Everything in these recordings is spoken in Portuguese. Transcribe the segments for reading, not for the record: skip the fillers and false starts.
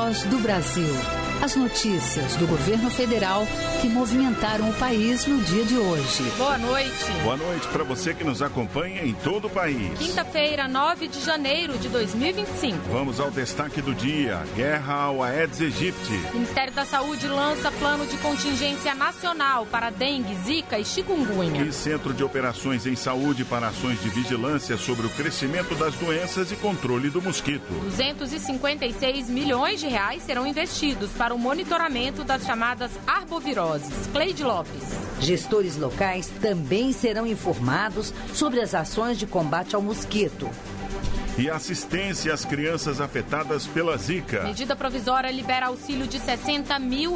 Voz do Brasil. As notícias do governo federal que movimentaram o país no dia de hoje. Boa noite. Boa noite para você que nos acompanha em todo o país. Quinta-feira, 9 de janeiro de 2025. Vamos ao destaque do dia. Guerra ao Aedes aegypti. O Ministério da Saúde lança plano de contingência nacional para dengue, zika e chikungunya. E Centro de Operações em Saúde para ações de vigilância sobre o crescimento das doenças e controle do mosquito. 256 milhões de reais serão investidos para o monitoramento das chamadas arboviroses. Cleide Lopes. Gestores locais também serão informados sobre as ações de combate ao mosquito. E assistência às crianças afetadas pela zika. Medida provisória libera auxílio de R$60 mil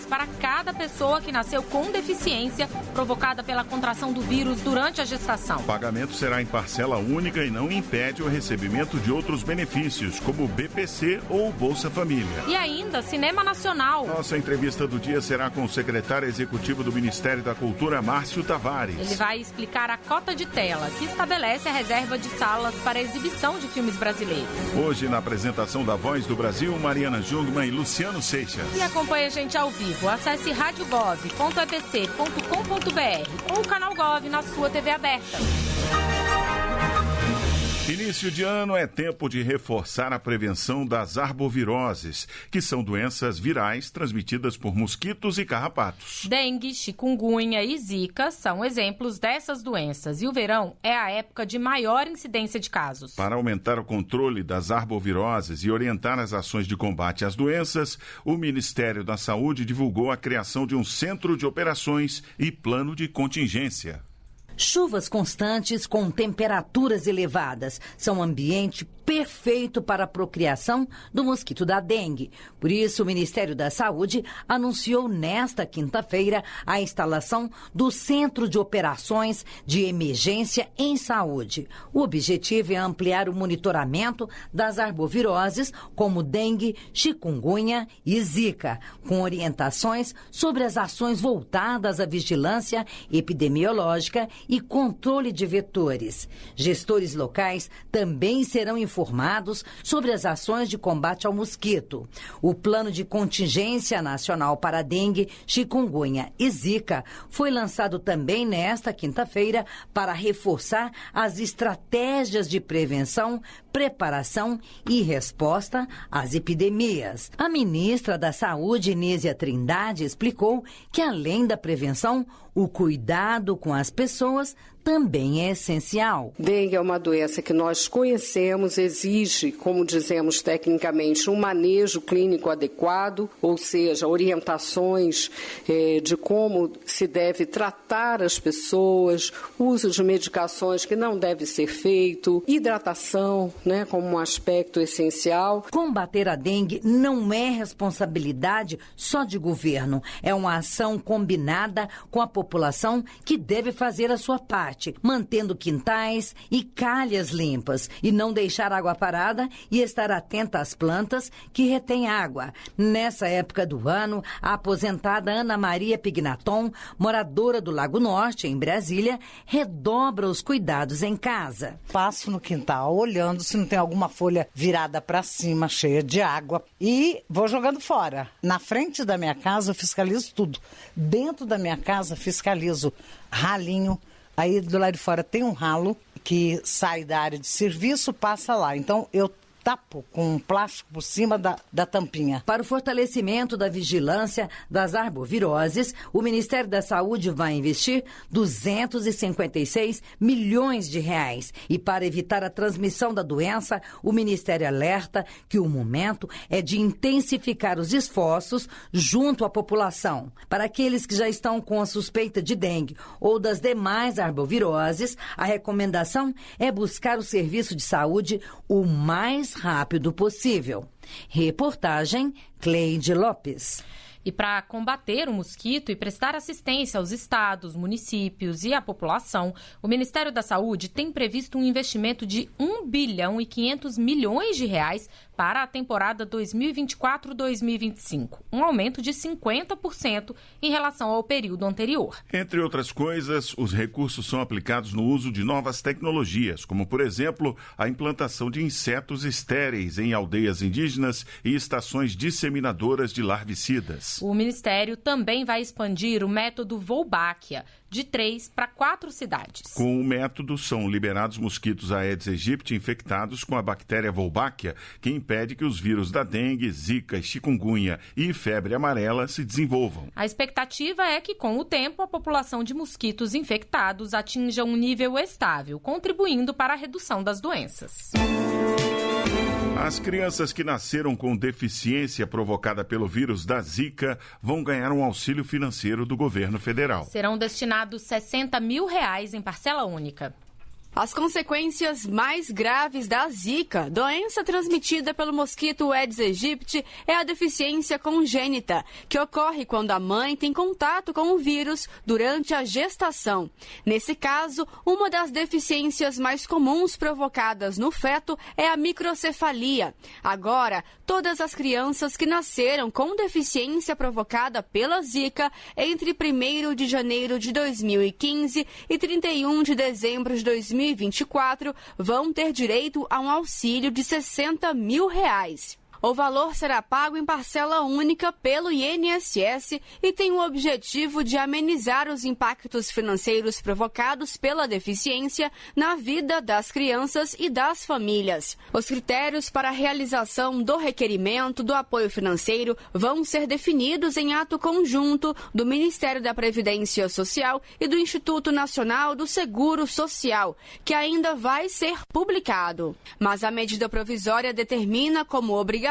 para cada pessoa que nasceu com deficiência provocada pela contração do vírus durante a gestação. O pagamento será em parcela única e não impede o recebimento de outros benefícios, como o BPC ou o Bolsa Família. E ainda, Cinema Nacional. Nossa entrevista do dia será com o secretário executivo do Ministério da Cultura, Márcio Tavares. Ele vai explicar a cota de tela, que estabelece a reserva de salas para exibição de filmes brasileiros. Hoje, na apresentação da Voz do Brasil, Mariana Jungmann e Luciano Seixas. E acompanhe a gente ao vivo. Acesse radiogov.epc.com.br ou o canal Gov na sua TV aberta. Início de ano é tempo de reforçar a prevenção das arboviroses, que são doenças virais transmitidas por mosquitos e carrapatos. Dengue, chikungunya e zika são exemplos dessas doenças e o verão é a época de maior incidência de casos. Para aumentar o controle das arboviroses e orientar as ações de combate às doenças, o Ministério da Saúde divulgou a criação de um centro de operações e plano de contingência. Chuvas constantes com temperaturas elevadas são um ambiente perfeito para a procriação do mosquito da dengue. Por isso, o Ministério da Saúde anunciou nesta quinta-feira a instalação do Centro de Operações de Emergência em Saúde. O objetivo é ampliar o monitoramento das arboviroses como dengue, chikungunya e zika, com orientações sobre as ações voltadas à vigilância epidemiológica e controle de vetores. Gestores locais também serão informados sobre as ações de combate ao mosquito. O Plano de Contingência Nacional para Dengue, Chikungunya e Zika foi lançado também nesta quinta-feira para reforçar as estratégias de prevenção, preparação e resposta às epidemias. A ministra da Saúde, Nízia Trindade, explicou que, além da prevenção, o cuidado com as pessoas também é essencial. Dengue é uma doença que nós conhecemos, exige, como dizemos tecnicamente, um manejo clínico adequado, ou seja, orientações de como se deve tratar as pessoas, uso de medicações que não deve ser feito, hidratação, como um aspecto essencial. Combater a dengue não é responsabilidade só de governo, é uma ação combinada com a população que deve fazer a sua parte, mantendo quintais e calhas limpas e não deixar água parada e estar atenta às plantas que retêm água. Nessa época do ano, a aposentada Ana Maria Pignaton, moradora do Lago Norte, em Brasília, redobra os cuidados em casa. Passo no quintal olhando se não tem alguma folha virada para cima, cheia de água, e vou jogando fora. Na frente da minha casa eu fiscalizo tudo. Dentro da minha casa fiscalizo ralinho. Aí do lado de fora tem um ralo que sai da área de serviço, passa lá. Então eu tapo com um plástico por cima da tampinha. Para o fortalecimento da vigilância das arboviroses, o Ministério da Saúde vai investir 256 milhões de reais. E para evitar a transmissão da doença, o Ministério alerta que o momento é de intensificar os esforços junto à população. Para aqueles que já estão com a suspeita de dengue ou das demais arboviroses, a recomendação é buscar o serviço de saúde o mais rápido possível. Reportagem Cleide Lopes. E para combater o mosquito e prestar assistência aos estados, municípios e à população, o Ministério da Saúde tem previsto um investimento de 1 bilhão e 500 milhões de reais para a temporada 2024-2025, um aumento de 50% em relação ao período anterior. Entre outras coisas, os recursos são aplicados no uso de novas tecnologias, como, por exemplo, a implantação de insetos estéreis em aldeias indígenas e estações disseminadoras de larvicidas. O Ministério também vai expandir o método Wolbachia de 3 para 4 cidades. Com o método, são liberados mosquitos Aedes aegypti infectados com a bactéria Wolbachia, que impede que os vírus da dengue, zika, chikungunya e febre amarela se desenvolvam. A expectativa é que, com o tempo, a população de mosquitos infectados atinja um nível estável, contribuindo para a redução das doenças. As crianças que nasceram com deficiência provocada pelo vírus da Zika vão ganhar um auxílio financeiro do governo federal. Serão destinados R$60 mil em parcela única. As consequências mais graves da Zika, doença transmitida pelo mosquito Aedes aegypti, é a deficiência congênita, que ocorre quando a mãe tem contato com o vírus durante a gestação. Nesse caso, uma das deficiências mais comuns provocadas no feto é a microcefalia. Agora, todas as crianças que nasceram com deficiência provocada pela Zika entre 1º de janeiro de 2015 e 31 de dezembro de 2024 vão ter direito a um auxílio de R$60 mil. O valor será pago em parcela única pelo INSS e tem o objetivo de amenizar os impactos financeiros provocados pela deficiência na vida das crianças e das famílias. Os critérios para a realização do requerimento do apoio financeiro vão ser definidos em ato conjunto do Ministério da Previdência Social e do Instituto Nacional do Seguro Social, que ainda vai ser publicado. Mas a medida provisória determina como obrigatória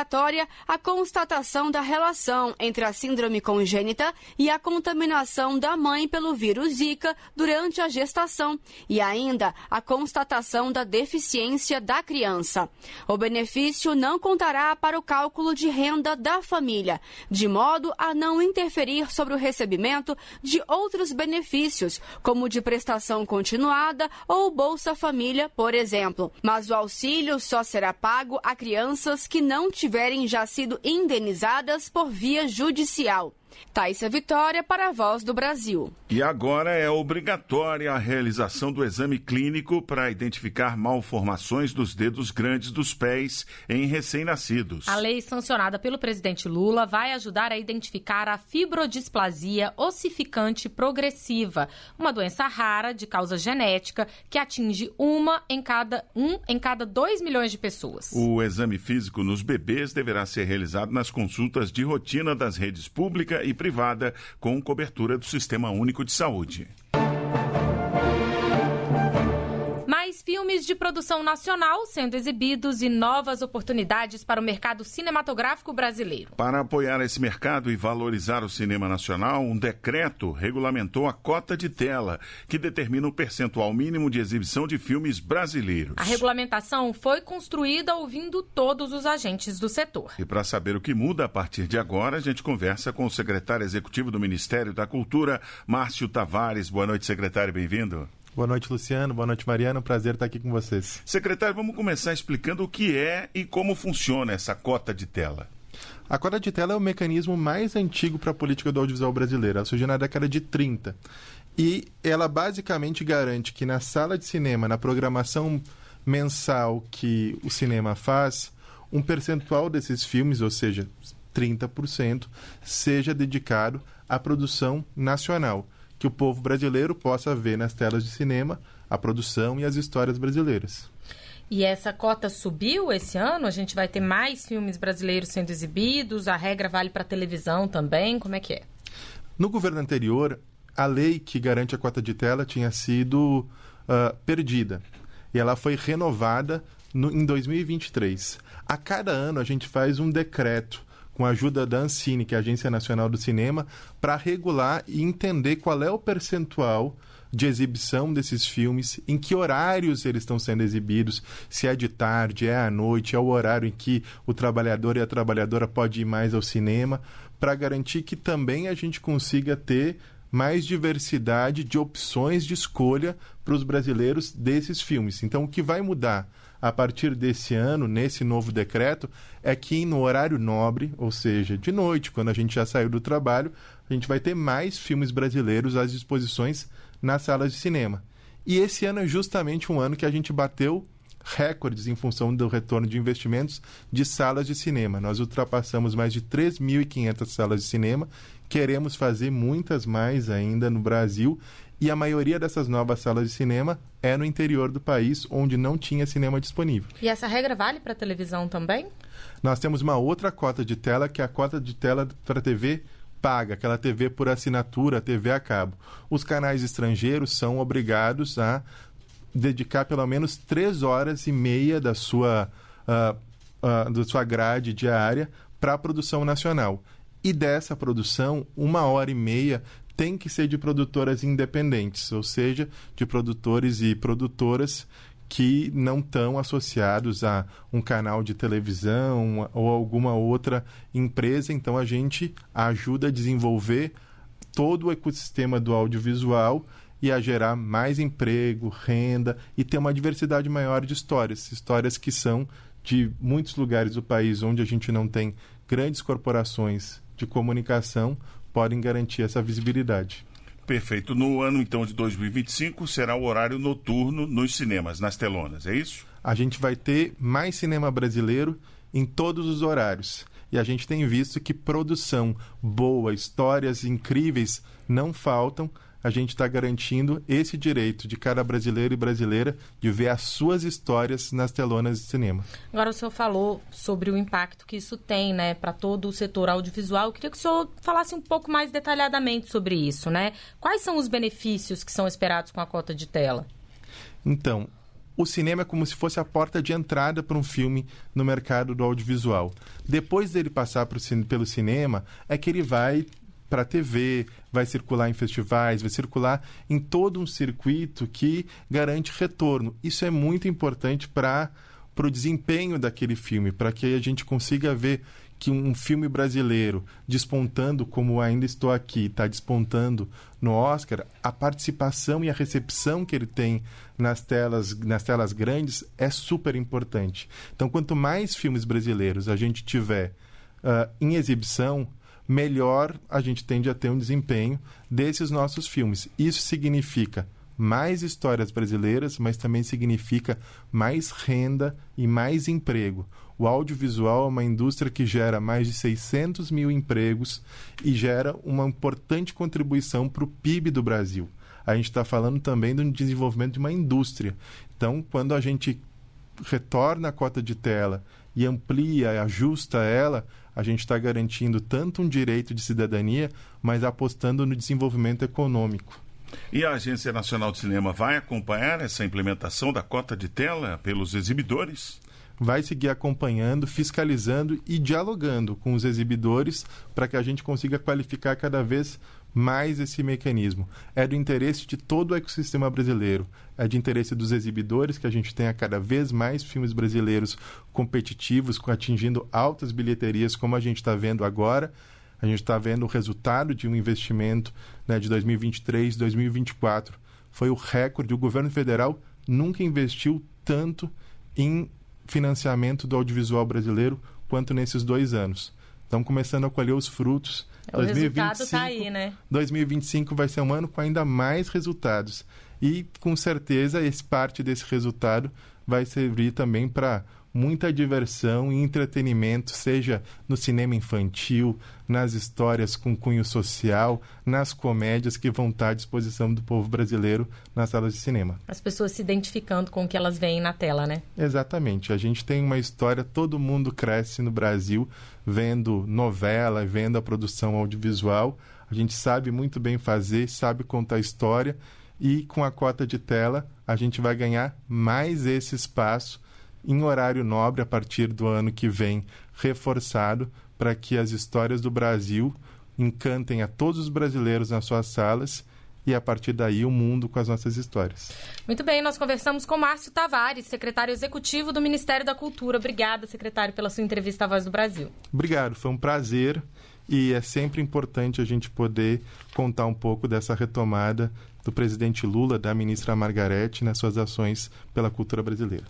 a constatação da relação entre a síndrome congênita e a contaminação da mãe pelo vírus Zika durante a gestação e ainda a constatação da deficiência da criança. O benefício não contará para o cálculo de renda da família, de modo a não interferir sobre o recebimento de outros benefícios, como de prestação continuada ou Bolsa Família, por exemplo. Mas o auxílio só será pago a crianças que não tiverem já sido indenizadas por via judicial. Thaisa Vitória para a Voz do Brasil. E agora é obrigatória a realização do exame clínico para identificar malformações dos dedos grandes dos pés em recém-nascidos. A lei sancionada pelo presidente Lula vai ajudar a identificar a fibrodisplasia ossificante progressiva, uma doença rara de causa genética que atinge um em cada 2 milhões de pessoas. O exame físico nos bebês deverá ser realizado nas consultas de rotina das redes públicas e privada com cobertura do Sistema Único de Saúde. Mais filmes de produção nacional sendo exibidos e novas oportunidades para o mercado cinematográfico brasileiro. Para apoiar esse mercado e valorizar o cinema nacional, um decreto regulamentou a cota de tela, que determina o percentual mínimo de exibição de filmes brasileiros. A regulamentação foi construída ouvindo todos os agentes do setor. E para saber o que muda a partir de agora, a gente conversa com o secretário executivo do Ministério da Cultura, Márcio Tavares. Boa noite, secretário, bem-vindo. Boa noite, Luciano. Boa noite, Mariana. Prazer estar aqui com vocês. Secretário, vamos começar explicando o que é e como funciona essa cota de tela. A cota de tela é o mecanismo mais antigo para a política do audiovisual brasileiro. Ela surgiu na década de 30. E ela basicamente garante que na sala de cinema, na programação mensal que o cinema faz, um percentual desses filmes, ou seja, 30%, seja dedicado à produção nacional, que o povo brasileiro possa ver nas telas de cinema a produção e as histórias brasileiras. E essa cota subiu esse ano? A gente vai ter mais filmes brasileiros sendo exibidos? A regra vale para televisão também? Como é que é? No governo anterior, a lei que garante a cota de tela tinha sido perdida. E ela foi renovada em 2023. A cada ano a gente faz um decreto com a ajuda da Ancine, que é a Agência Nacional do Cinema, para regular e entender qual é o percentual de exibição desses filmes, em que horários eles estão sendo exibidos, se é de tarde, é à noite, é o horário em que o trabalhador e a trabalhadora podem ir mais ao cinema, para garantir que também a gente consiga ter mais diversidade de opções de escolha para os brasileiros desses filmes. Então, o que vai mudar a partir desse ano, nesse novo decreto, é que no horário nobre, ou seja, de noite, quando a gente já saiu do trabalho, a gente vai ter mais filmes brasileiros às disposições nas salas de cinema. E esse ano é justamente um ano que a gente bateu recordes em função do retorno de investimentos de salas de cinema. Nós ultrapassamos mais de 3.500 salas de cinema, queremos fazer muitas mais ainda no Brasil, e a maioria dessas novas salas de cinema é no interior do país, onde não tinha cinema disponível. E essa regra vale para a televisão também? Nós temos uma outra cota de tela, que é a cota de tela para TV paga, aquela TV por assinatura, TV a cabo. Os canais estrangeiros são obrigados a dedicar pelo menos 3h30 da sua grade diária para a produção nacional. E dessa produção, 1h30 tem que ser de produtoras independentes, ou seja, de produtores e produtoras que não estão associados a um canal de televisão ou alguma outra empresa. Então, a gente ajuda a desenvolver todo o ecossistema do audiovisual e a gerar mais emprego, renda e ter uma diversidade maior de histórias que são de muitos lugares do país onde a gente não tem grandes corporações de comunicação, podem garantir essa visibilidade. Perfeito. No ano, então, de 2025, será o horário noturno nos cinemas, nas telonas, é isso? A gente vai ter mais cinema brasileiro em todos os horários. E a gente tem visto que produção boa, histórias incríveis não faltam. A gente está garantindo esse direito de cada brasileiro e brasileira de ver as suas histórias nas telonas de cinema. Agora, o senhor falou sobre o impacto que isso tem, né, para todo o setor audiovisual. Eu queria que o senhor falasse um pouco mais detalhadamente sobre isso, né? Quais são os benefícios que são esperados com a cota de tela? Então, o cinema é como se fosse a porta de entrada para um filme no mercado do audiovisual. Depois dele passar pelo cinema, é que ele vai para a TV, vai circular em festivais, vai circular em todo um circuito que garante retorno. Isso é muito importante para o desempenho daquele filme, para que a gente consiga ver que um filme brasileiro despontando, como Ainda Estou Aqui, está despontando no Oscar, a participação e a recepção que ele tem nas telas grandes é super importante. Então, quanto mais filmes brasileiros a gente tiver em exibição, melhor a gente tende a ter um desempenho desses nossos filmes. Isso significa mais histórias brasileiras, mas também significa mais renda e mais emprego. O audiovisual é uma indústria que gera mais de 600 mil empregos e gera uma importante contribuição para o PIB do Brasil. A gente está falando também do desenvolvimento de uma indústria. Então, quando a gente retorna a cota de tela e amplia e ajusta ela, a gente está garantindo tanto um direito de cidadania, mas apostando no desenvolvimento econômico. E a Agência Nacional de Cinema vai acompanhar essa implementação da cota de tela pelos exibidores? Vai seguir acompanhando, fiscalizando e dialogando com os exibidores para que a gente consiga qualificar cada vez mais esse mecanismo. É do interesse de todo o ecossistema brasileiro. É de interesse dos exibidores que a gente tenha cada vez mais filmes brasileiros competitivos, atingindo altas bilheterias, como a gente está vendo agora. A gente está vendo o resultado de um investimento, né, de 2023, 2024. Foi o recorde. O governo federal nunca investiu tanto em financiamento do audiovisual brasileiro quanto nesses 2 anos. Estamos começando a colher os frutos. O resultado está aí, né? 2025 vai ser um ano com ainda mais resultados. E, com certeza, parte desse resultado vai servir também para muita diversão e entretenimento, seja no cinema infantil, nas histórias com cunho social, nas comédias que vão estar à disposição do povo brasileiro nas salas de cinema. As pessoas se identificando com o que elas veem na tela, né? Exatamente. A gente tem uma história, todo mundo cresce no Brasil vendo novela, vendo a produção audiovisual. A gente sabe muito bem fazer, sabe contar história e com a cota de tela a gente vai ganhar mais esse espaço em horário nobre a partir do ano que vem, reforçado para que as histórias do Brasil encantem a todos os brasileiros nas suas salas e, a partir daí, o mundo com as nossas histórias. Muito bem, nós conversamos com Márcio Tavares, secretário executivo do Ministério da Cultura. Obrigada, secretário, pela sua entrevista à Voz do Brasil. Obrigado, foi um prazer e é sempre importante a gente poder contar um pouco dessa retomada do presidente Lula, da ministra Margarete, nas suas ações pela cultura brasileira.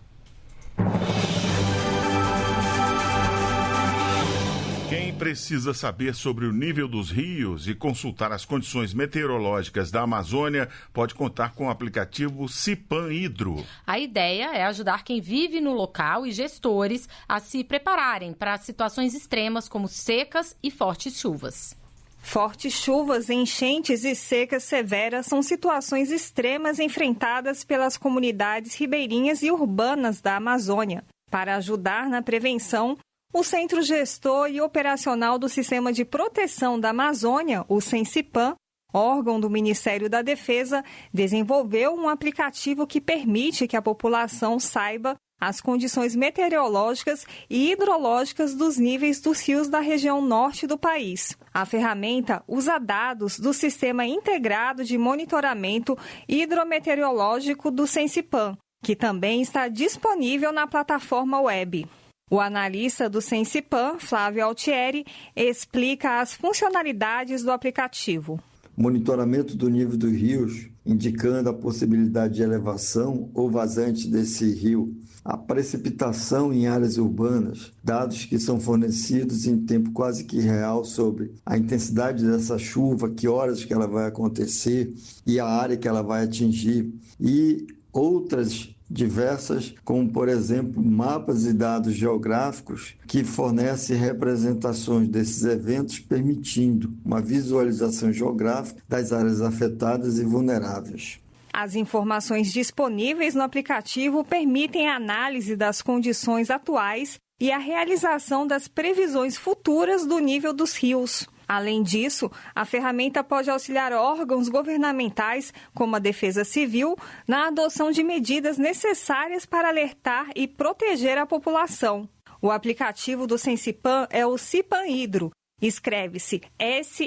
Quem precisa saber sobre o nível dos rios e consultar as condições meteorológicas da Amazônia pode contar com o aplicativo Cipan Hidro. A ideia é ajudar quem vive no local e gestores a se prepararem para situações extremas como secas e fortes chuvas. Fortes chuvas, enchentes e secas severas são situações extremas enfrentadas pelas comunidades ribeirinhas e urbanas da Amazônia. Para ajudar na prevenção, o Centro Gestor e Operacional do Sistema de Proteção da Amazônia, o CENSIPAM, órgão do Ministério da Defesa, desenvolveu um aplicativo que permite que a população saiba as condições meteorológicas e hidrológicas dos níveis dos rios da região norte do país. A ferramenta usa dados do Sistema Integrado de Monitoramento Hidrometeorológico do CENSIPAM, que também está disponível na plataforma web. O analista do CENSIPAM, Flávio Altieri, explica as funcionalidades do aplicativo. Monitoramento do nível dos rios, indicando a possibilidade de elevação ou vazante desse rio. A precipitação em áreas urbanas, dados que são fornecidos em tempo quase que real sobre a intensidade dessa chuva, que horas que ela vai acontecer e a área que ela vai atingir. E outras diversas, como, por exemplo, mapas e dados geográficos que fornecem representações desses eventos, permitindo uma visualização geográfica das áreas afetadas e vulneráveis. As informações disponíveis no aplicativo permitem a análise das condições atuais e a realização das previsões futuras do nível dos rios. Além disso, a ferramenta pode auxiliar órgãos governamentais, como a Defesa Civil, na adoção de medidas necessárias para alertar e proteger a população. O aplicativo do CENSIPAM é o Cipan Hidro. Escreve-se S-I-P-A-M.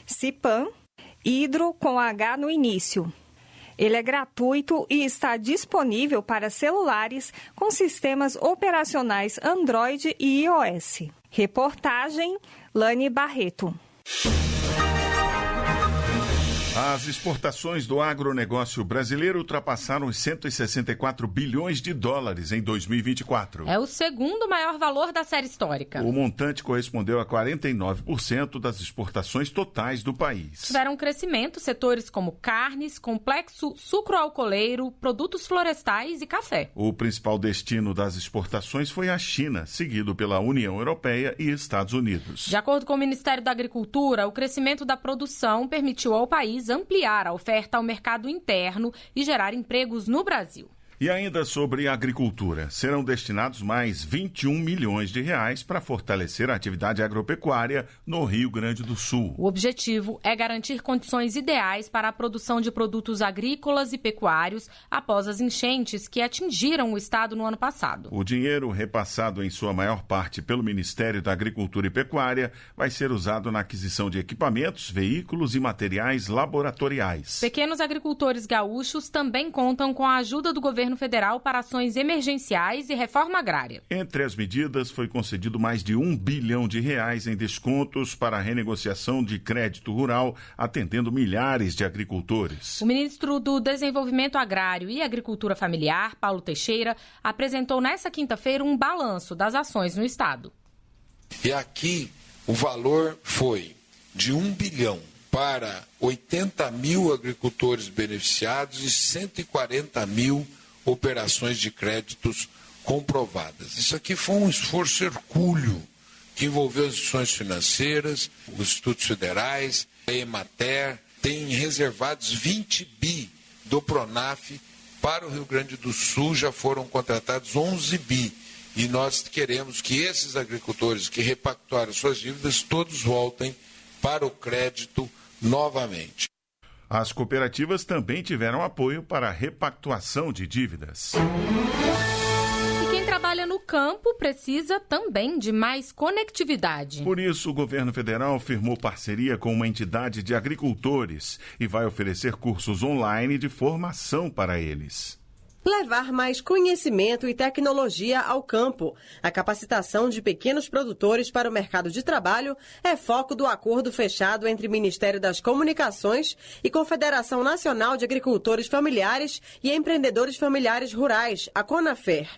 Cipan, Hidro com H no início. Ele é gratuito e está disponível para celulares com sistemas operacionais Android e iOS. Reportagem, Lani Barreto. As exportações do agronegócio brasileiro ultrapassaram os 164 bilhões de dólares em 2024. É o segundo maior valor da série histórica. O montante correspondeu a 49% das exportações totais do país. Tiveram um crescimento setores como carnes, complexo sucroalcooleiro, produtos florestais e café. O principal destino das exportações foi a China, seguido pela União Europeia e Estados Unidos. De acordo com o Ministério da Agricultura, o crescimento da produção permitiu ao país ampliar a oferta ao mercado interno e gerar empregos no Brasil. E ainda sobre agricultura, serão destinados mais 21 milhões de reais para fortalecer a atividade agropecuária no Rio Grande do Sul. O objetivo é garantir condições ideais para a produção de produtos agrícolas e pecuários após as enchentes que atingiram o estado no ano passado. O dinheiro, repassado em sua maior parte pelo Ministério da Agricultura e Pecuária, vai ser usado na aquisição de equipamentos, veículos e materiais laboratoriais. Pequenos agricultores gaúchos também contam com a ajuda do governo federal para ações emergenciais e reforma agrária. Entre as medidas, foi concedido mais de R$1 bilhão em descontos para a renegociação de crédito rural, atendendo milhares de agricultores. O ministro do Desenvolvimento Agrário e Agricultura Familiar, Paulo Teixeira, apresentou nesta quinta-feira um balanço das ações no estado. E aqui o valor foi de 1 bilhão para 80 mil agricultores beneficiados e 140 mil operações de créditos comprovadas. Isso aqui foi um esforço hercúleo que envolveu as instituições financeiras, os institutos federais, a Emater, tem reservados 20 bi do Pronaf para o Rio Grande do Sul, já foram contratados 11 bi. E nós queremos que esses agricultores que repactuaram suas dívidas todos voltem para o crédito novamente. As cooperativas também tiveram apoio para a repactuação de dívidas. E quem trabalha no campo precisa também de mais conectividade. Por isso, o governo federal firmou parceria com uma entidade de agricultores e vai oferecer cursos online de formação para eles. levar mais conhecimento e tecnologia ao campo. A capacitação de pequenos produtores para o mercado de trabalho é foco do acordo fechado entre o Ministério das Comunicações e Confederação Nacional de Agricultores Familiares e Empreendedores Familiares Rurais, a CONAFER.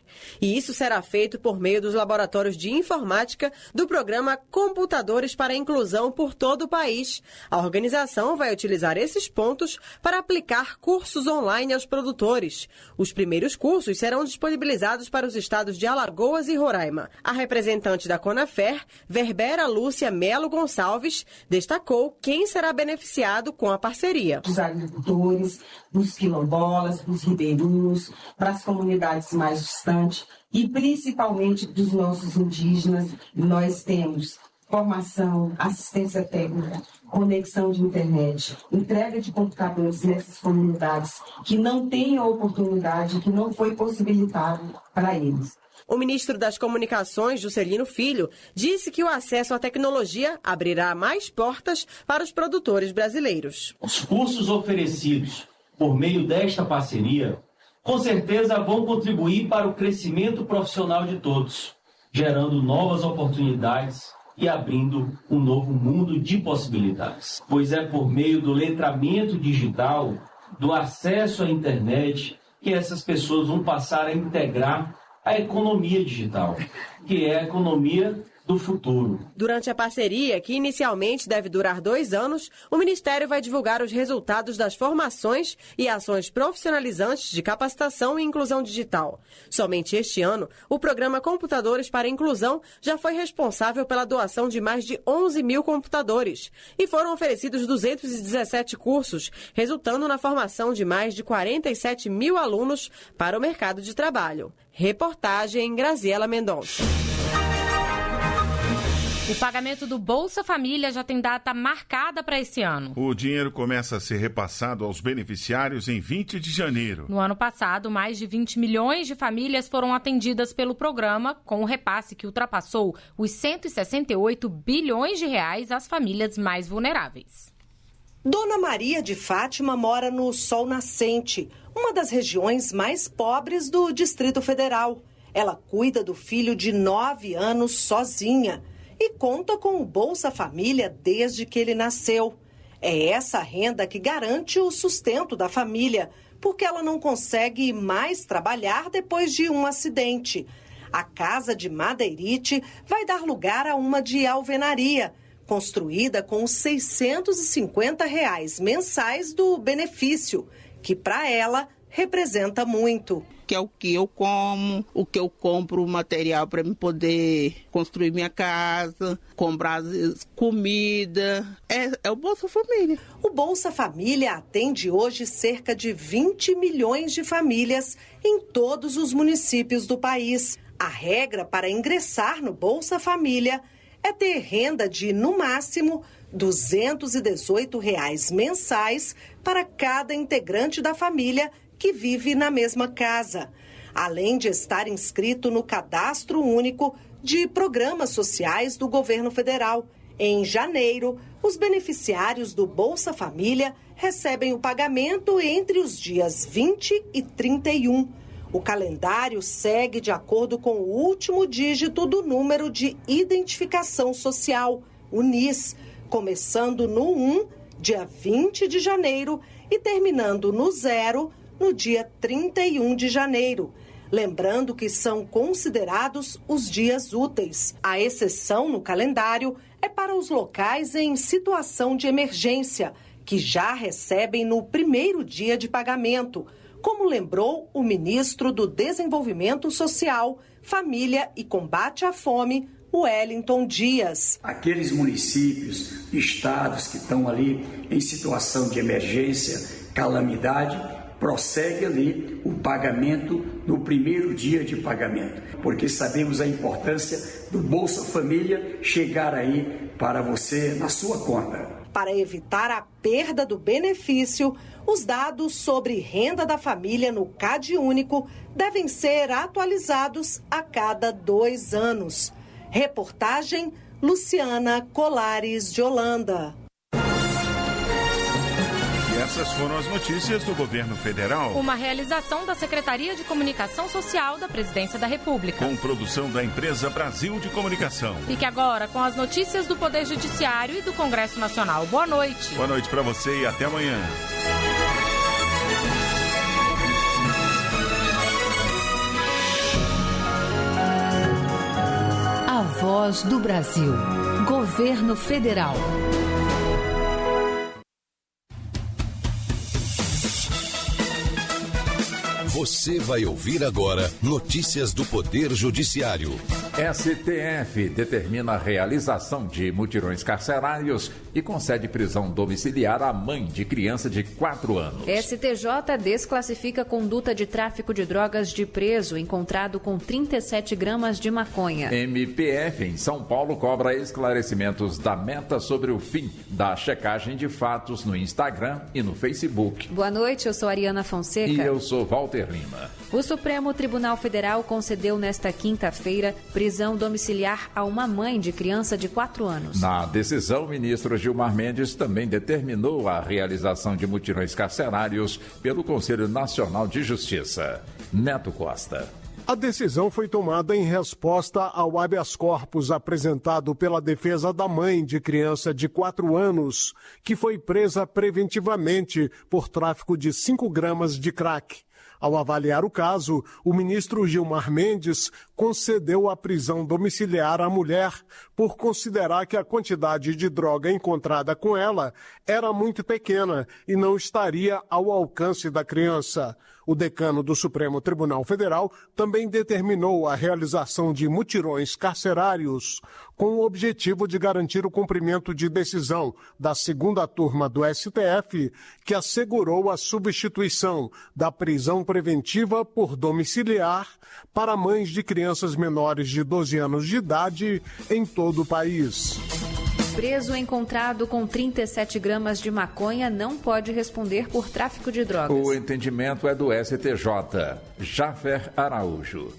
E isso será feito por meio dos laboratórios de informática do programa Computadores para a Inclusão por todo o país. A organização vai utilizar esses pontos para aplicar cursos online aos produtores. Os primeiros cursos serão disponibilizados para os estados de Alagoas e Roraima. A representante da CONAFER, Verbera Lúcia Melo Gonçalves, destacou quem será beneficiado com a parceria. Dos agricultores, dos quilombolas, dos ribeirinhos, para as comunidades mais distantes e principalmente dos nossos indígenas. Nós temos formação, assistência técnica, conexão de internet, entrega de computadores nessas comunidades que não têm a oportunidade, que não foi possibilitado para eles. O ministro das Comunicações, Juscelino Filho, disse que o acesso à tecnologia abrirá mais portas para os produtores brasileiros. Os cursos oferecidos por meio desta parceria, com certeza vão contribuir para o crescimento profissional de todos, gerando novas oportunidades e abrindo um novo mundo de possibilidades. Pois é por meio do letramento digital, do acesso à internet, que essas pessoas vão passar a integrar a economia digital, que é a economia do futuro. Durante a parceria, que inicialmente deve durar 2 anos, o Ministério vai divulgar os resultados das formações e ações profissionalizantes de capacitação e inclusão digital. Somente este ano, o programa Computadores para a Inclusão já foi responsável pela doação de mais de 11 mil computadores e foram oferecidos 217 cursos, resultando na formação de mais de 47 mil alunos para o mercado de trabalho. Reportagem Graziela Mendonça. O pagamento do Bolsa Família já tem data marcada para esse ano. O dinheiro começa a ser repassado aos beneficiários em 20 de janeiro. No ano passado, mais de 20 milhões de famílias foram atendidas pelo programa, com um repasse que ultrapassou os 168 bilhões de reais às famílias mais vulneráveis. Dona Maria de Fátima mora no Sol Nascente, uma das regiões mais pobres do Distrito Federal. Ela cuida do filho de 9 anos sozinha e conta com o Bolsa Família desde que ele nasceu. É essa renda que garante o sustento da família, porque ela não consegue mais trabalhar depois de um acidente. A casa de Madeirite vai dar lugar a uma de alvenaria, construída com os R$ 650 mensais do benefício, que para ela representa muito. Que é o que eu como, o que eu compro, o material para me poder construir minha casa, comprar comida. É o Bolsa Família. O Bolsa Família atende hoje cerca de 20 milhões de famílias em todos os municípios do país. A regra para ingressar no Bolsa Família é ter renda de, no máximo, R$ 218 mensais para cada integrante da família que vive na mesma casa, além de estar inscrito no Cadastro Único de Programas Sociais do Governo Federal. Em janeiro, os beneficiários do Bolsa Família recebem o pagamento entre os dias 20 e 31. O calendário segue de acordo com o último dígito do número de identificação social, o NIS, começando no 1, dia 20 de janeiro, e terminando no 0, no dia 31 de janeiro. Lembrando que são considerados os dias úteis. A exceção no calendário é para os locais em situação de emergência, que já recebem no primeiro dia de pagamento, como lembrou o ministro do Desenvolvimento Social, Família e Combate à Fome, Wellington Dias. Aqueles municípios, estados que estão ali em situação de emergência, calamidade, prossegue ali o pagamento no primeiro dia de pagamento, porque sabemos a importância do Bolsa Família chegar aí para você na sua conta. Para evitar a perda do benefício, os dados sobre renda da família no CadÚnico devem ser atualizados a cada 2 anos. Reportagem Luciana Colares de Holanda. Essas foram as notícias do Governo Federal. Uma realização da Secretaria de Comunicação Social da Presidência da República. Com produção da empresa Brasil de Comunicação. Fique agora com as notícias do Poder Judiciário e do Congresso Nacional. Boa noite. Boa noite para você e até amanhã. A Voz do Brasil. Governo Federal. Você vai ouvir agora notícias do Poder Judiciário. STF determina a realização de mutirões carcerários e concede prisão domiciliar à mãe de criança de 4 anos. STJ desclassifica conduta de tráfico de drogas de preso encontrado com 37 gramas de maconha. MPF em São Paulo cobra esclarecimentos da Meta sobre o fim da checagem de fatos no Instagram e no Facebook. Boa noite, eu sou Ariana Fonseca. E eu sou Walter Lima. O Supremo Tribunal Federal concedeu nesta quinta-feira prisão domiciliar a uma mãe de criança de 4 anos. Na decisão, o ministro Gilmar Mendes também determinou a realização de mutirões carcerários pelo Conselho Nacional de Justiça. Neto Costa. A decisão foi tomada em resposta ao habeas corpus apresentado pela defesa da mãe de criança de 4 anos, que foi presa preventivamente por tráfico de 5 gramas de crack. Ao avaliar o caso, o ministro Gilmar Mendes concedeu a prisão domiciliar à mulher por considerar que a quantidade de droga encontrada com ela era muito pequena e não estaria ao alcance da criança. O decano do Supremo Tribunal Federal também determinou a realização de mutirões carcerários com o objetivo de garantir o cumprimento de decisão da segunda turma do STF, que assegurou a substituição da prisão preventiva por domiciliar para mães de crianças menores de 12 anos de idade em todo o país. Preso encontrado com 37 gramas de maconha não pode responder por tráfico de drogas. O entendimento é do STJ. Jafer Araújo.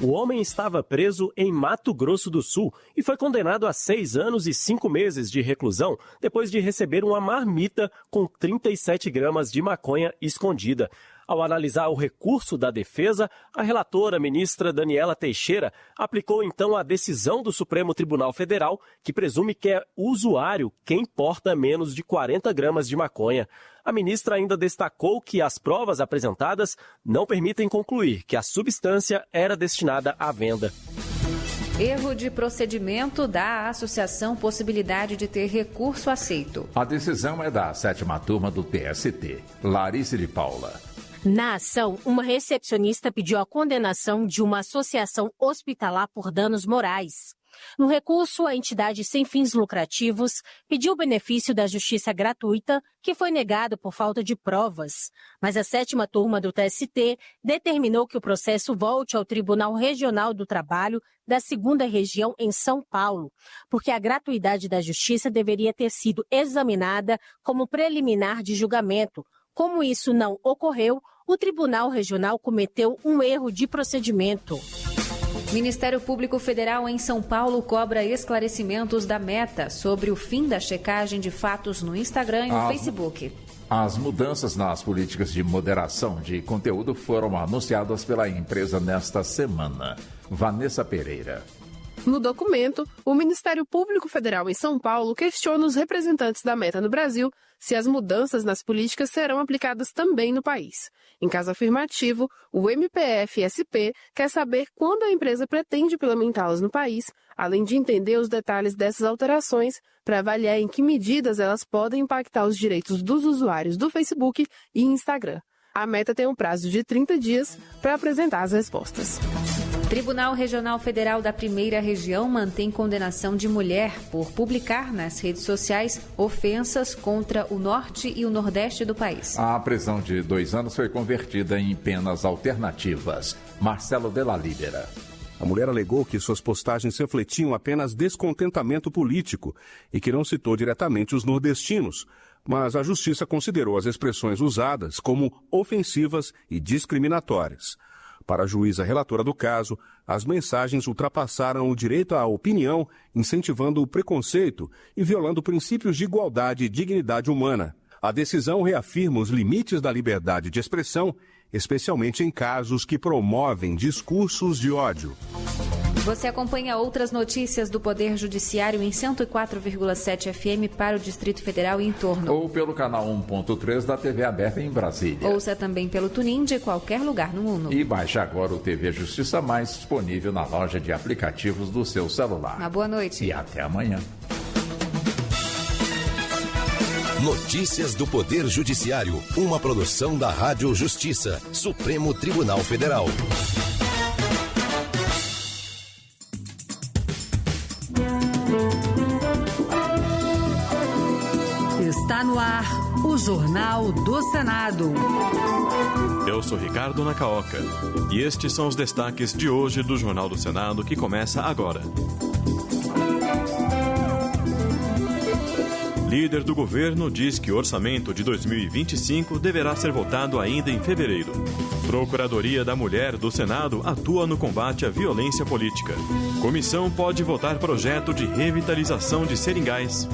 O homem estava preso em Mato Grosso do Sul e foi condenado a 6 anos e 5 meses de reclusão depois de receber uma marmita com 37 gramas de maconha escondida. Ao analisar o recurso da defesa, a relatora, ministra Daniela Teixeira, aplicou então a decisão do Supremo Tribunal Federal, que presume que é o usuário quem porta menos de 40 gramas de maconha. A ministra ainda destacou que as provas apresentadas não permitem concluir que a substância era destinada à venda. Erro de procedimento dá à associação possibilidade de ter recurso aceito. A decisão é da 7ª turma do TST. Larissa de Paula. Na ação, uma recepcionista pediu a condenação de uma associação hospitalar por danos morais. No recurso, a entidade sem fins lucrativos pediu o benefício da justiça gratuita, que foi negado por falta de provas. Mas a 7ª turma do TST determinou que o processo volte ao Tribunal Regional do Trabalho da 2ª Região em São Paulo, porque a gratuidade da justiça deveria ter sido examinada como preliminar de julgamento. Como isso não ocorreu, o Tribunal Regional cometeu um erro de procedimento. Ministério Público Federal em São Paulo cobra esclarecimentos da Meta sobre o fim da checagem de fatos no Instagram e no Facebook. As mudanças nas políticas de moderação de conteúdo foram anunciadas pela empresa nesta semana. Vanessa Pereira. No documento, o Ministério Público Federal em São Paulo questiona os representantes da Meta no Brasil se as mudanças nas políticas serão aplicadas também no país. Em caso afirmativo, o MPF-SP quer saber quando a empresa pretende implementá-las no país, além de entender os detalhes dessas alterações para avaliar em que medidas elas podem impactar os direitos dos usuários do Facebook e Instagram. A Meta tem um prazo de 30 dias para apresentar as respostas. Tribunal Regional Federal da 1ª Região mantém condenação de mulher por publicar nas redes sociais ofensas contra o norte e o nordeste do país. A prisão de 2 anos foi convertida em penas alternativas. Marcelo Della Libera. A mulher alegou que suas postagens refletiam apenas descontentamento político e que não citou diretamente os nordestinos, mas a justiça considerou as expressões usadas como ofensivas e discriminatórias. Para a juíza relatora do caso, as mensagens ultrapassaram o direito à opinião, incentivando o preconceito e violando princípios de igualdade e dignidade humana. A decisão reafirma os limites da liberdade de expressão, especialmente em casos que promovem discursos de ódio. Você acompanha outras notícias do Poder Judiciário em 104,7 FM para o Distrito Federal e em torno. Ou pelo canal 1.3 da TV aberta em Brasília. Ouça também pelo TuneIn de qualquer lugar no mundo. E baixe agora o TV Justiça Mais, disponível na loja de aplicativos do seu celular. Uma boa noite. E até amanhã. Notícias do Poder Judiciário, uma produção da Rádio Justiça, Supremo Tribunal Federal. Está no ar o Jornal do Senado. Eu sou Ricardo Nacaoca e estes são os destaques de hoje do Jornal do Senado que começa agora. Líder do governo diz que o orçamento de 2025 deverá ser votado ainda em fevereiro. Procuradoria da Mulher do Senado atua no combate à violência política. Comissão pode votar projeto de revitalização de seringais.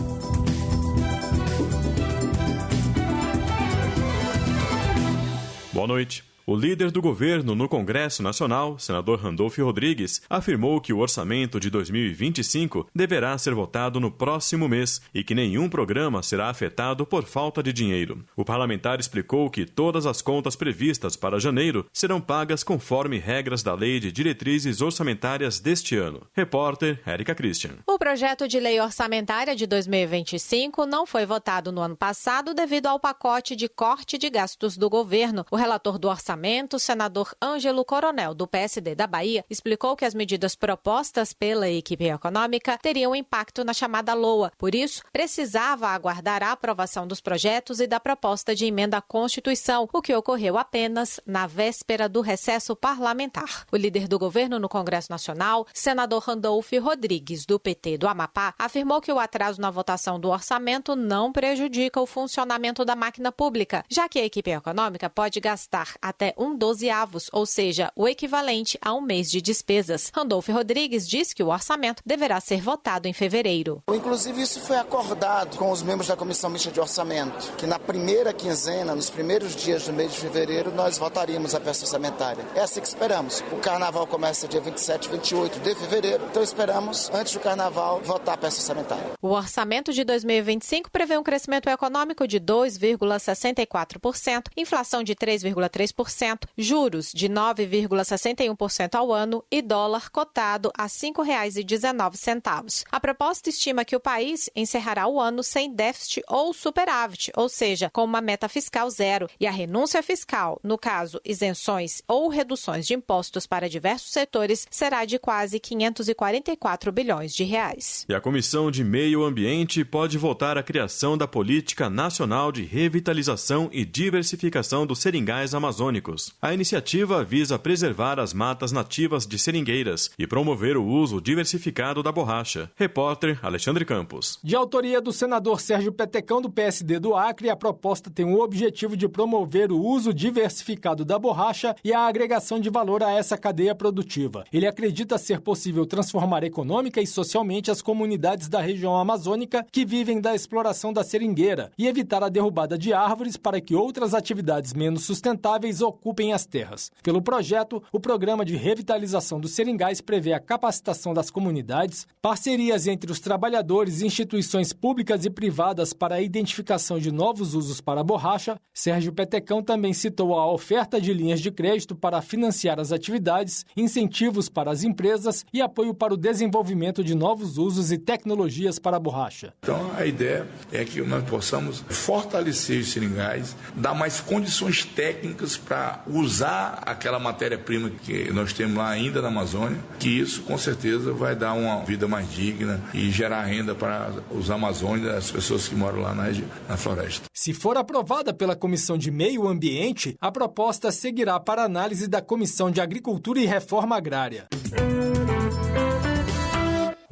Boa noite. O líder do governo no Congresso Nacional, senador Randolfo Rodrigues, afirmou que o orçamento de 2025 deverá ser votado no próximo mês e que nenhum programa será afetado por falta de dinheiro. O parlamentar explicou que todas as contas previstas para janeiro serão pagas conforme regras da Lei de Diretrizes Orçamentárias deste ano. Repórter Érica Christian. O projeto de lei orçamentária de 2025 não foi votado no ano passado devido ao pacote de corte de gastos do governo. O relator do orçamento, o senador Ângelo Coronel, do PSD da Bahia, explicou que as medidas propostas pela equipe econômica teriam impacto na chamada LOA. Por isso, precisava aguardar a aprovação dos projetos e da proposta de emenda à Constituição, o que ocorreu apenas na véspera do recesso parlamentar. O líder do governo no Congresso Nacional, senador Randolfo Rodrigues, do PT do Amapá, afirmou que o atraso na votação do orçamento não prejudica o funcionamento da máquina pública, já que a equipe econômica pode gastar até 1/12, ou seja, o equivalente a um mês de despesas. Randolfo Rodrigues diz que o orçamento deverá ser votado em fevereiro. Inclusive, isso foi acordado com os membros da Comissão Mista de Orçamento, que na primeira quinzena, nos primeiros dias do mês de fevereiro, nós votaríamos a peça orçamentária. É assim que esperamos. O carnaval começa dia 27 e 28 de fevereiro, então esperamos, antes do carnaval, votar a peça orçamentária. O orçamento de 2025 prevê um crescimento econômico de 2,64%, inflação de 3,3%, juros de 9,61% ao ano e dólar cotado a R$ 5,19. A proposta estima que o país encerrará o ano sem déficit ou superávit, ou seja, com uma meta fiscal zero, e a renúncia fiscal, no caso, isenções ou reduções de impostos para diversos setores, será de quase 544 bilhões de reais. E a Comissão de Meio Ambiente pode votar a criação da Política Nacional de Revitalização e Diversificação dos Seringais Amazônicos. A iniciativa visa preservar as matas nativas de seringueiras e promover o uso diversificado da borracha. Repórter Alexandre Campos. De autoria do senador Sérgio Petecão, do PSD do Acre, a proposta tem o objetivo de promover o uso diversificado da borracha e a agregação de valor a essa cadeia produtiva. Ele acredita ser possível transformar econômica e socialmente as comunidades da região amazônica que vivem da exploração da seringueira e evitar a derrubada de árvores para que outras atividades menos sustentáveis ocupem as terras. Pelo projeto, o Programa de Revitalização dos Seringais prevê a capacitação das comunidades, parcerias entre os trabalhadores e instituições públicas e privadas para a identificação de novos usos para a borracha. Sérgio Petecão também citou a oferta de linhas de crédito para financiar as atividades, incentivos para as empresas e apoio para o desenvolvimento de novos usos e tecnologias para a borracha. Então, a ideia é que nós possamos fortalecer os seringais, dar mais condições técnicas para usar aquela matéria-prima que nós temos lá ainda na Amazônia, que isso com certeza vai dar uma vida mais digna e gerar renda para os amazônios, as pessoas que moram lá na floresta. Se for aprovada pela Comissão de Meio Ambiente, a proposta seguirá para análise da Comissão de Agricultura e Reforma Agrária.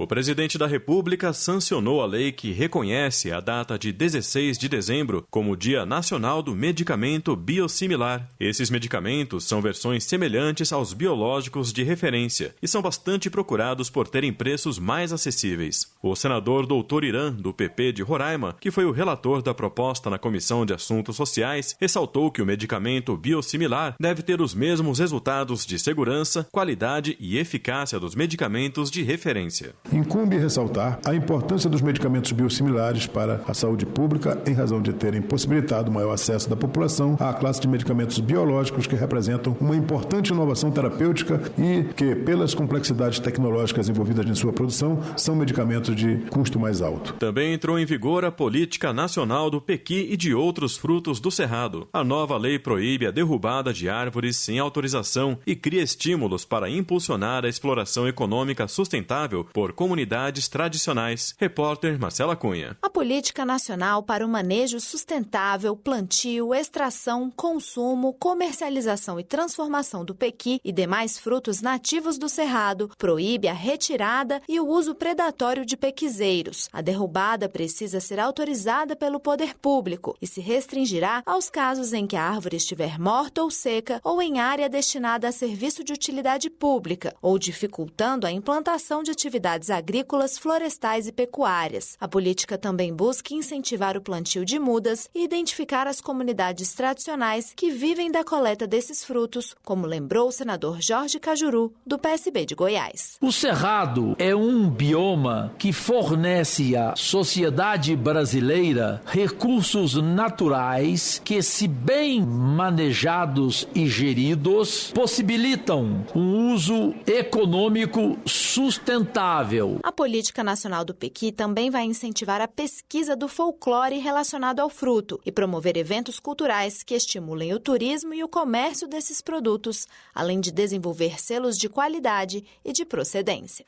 O presidente da República sancionou a lei que reconhece a data de 16 de dezembro como Dia Nacional do Medicamento Biosimilar. Esses medicamentos são versões semelhantes aos biológicos de referência e são bastante procurados por terem preços mais acessíveis. O senador Dr. Irã, do PP de Roraima, que foi o relator da proposta na Comissão de Assuntos Sociais, ressaltou que o medicamento biosimilar deve ter os mesmos resultados de segurança, qualidade e eficácia dos medicamentos de referência. Incumbe ressaltar a importância dos medicamentos biosimilares para a saúde pública em razão de terem possibilitado maior acesso da população à classe de medicamentos biológicos que representam uma importante inovação terapêutica e que, pelas complexidades tecnológicas envolvidas em sua produção, são medicamentos de custo mais alto. Também entrou em vigor a Política Nacional do Pequi e de outros frutos do Cerrado. A nova lei proíbe a derrubada de árvores sem autorização e cria estímulos para impulsionar a exploração econômica sustentável por comunidades tradicionais. Repórter Marcela Cunha. A Política Nacional para o Manejo Sustentável, Plantio, Extração, Consumo, Comercialização e Transformação do pequi e demais frutos nativos do Cerrado proíbe a retirada e o uso predatório de pequizeiros. A derrubada precisa ser autorizada pelo poder público e se restringirá aos casos em que a árvore estiver morta ou seca ou em área destinada a serviço de utilidade pública ou dificultando a implantação de atividades agrícolas, florestais e pecuárias. A política também busca incentivar o plantio de mudas e identificar as comunidades tradicionais que vivem da coleta desses frutos, como lembrou o senador Jorge Cajuru, do PSB de Goiás. O Cerrado é um bioma que fornece à sociedade brasileira recursos naturais que, se bem manejados e geridos, possibilitam um uso econômico sustentável. A Política Nacional do Pequi também vai incentivar a pesquisa do folclore relacionado ao fruto e promover eventos culturais que estimulem o turismo e o comércio desses produtos, além de desenvolver selos de qualidade e de procedência.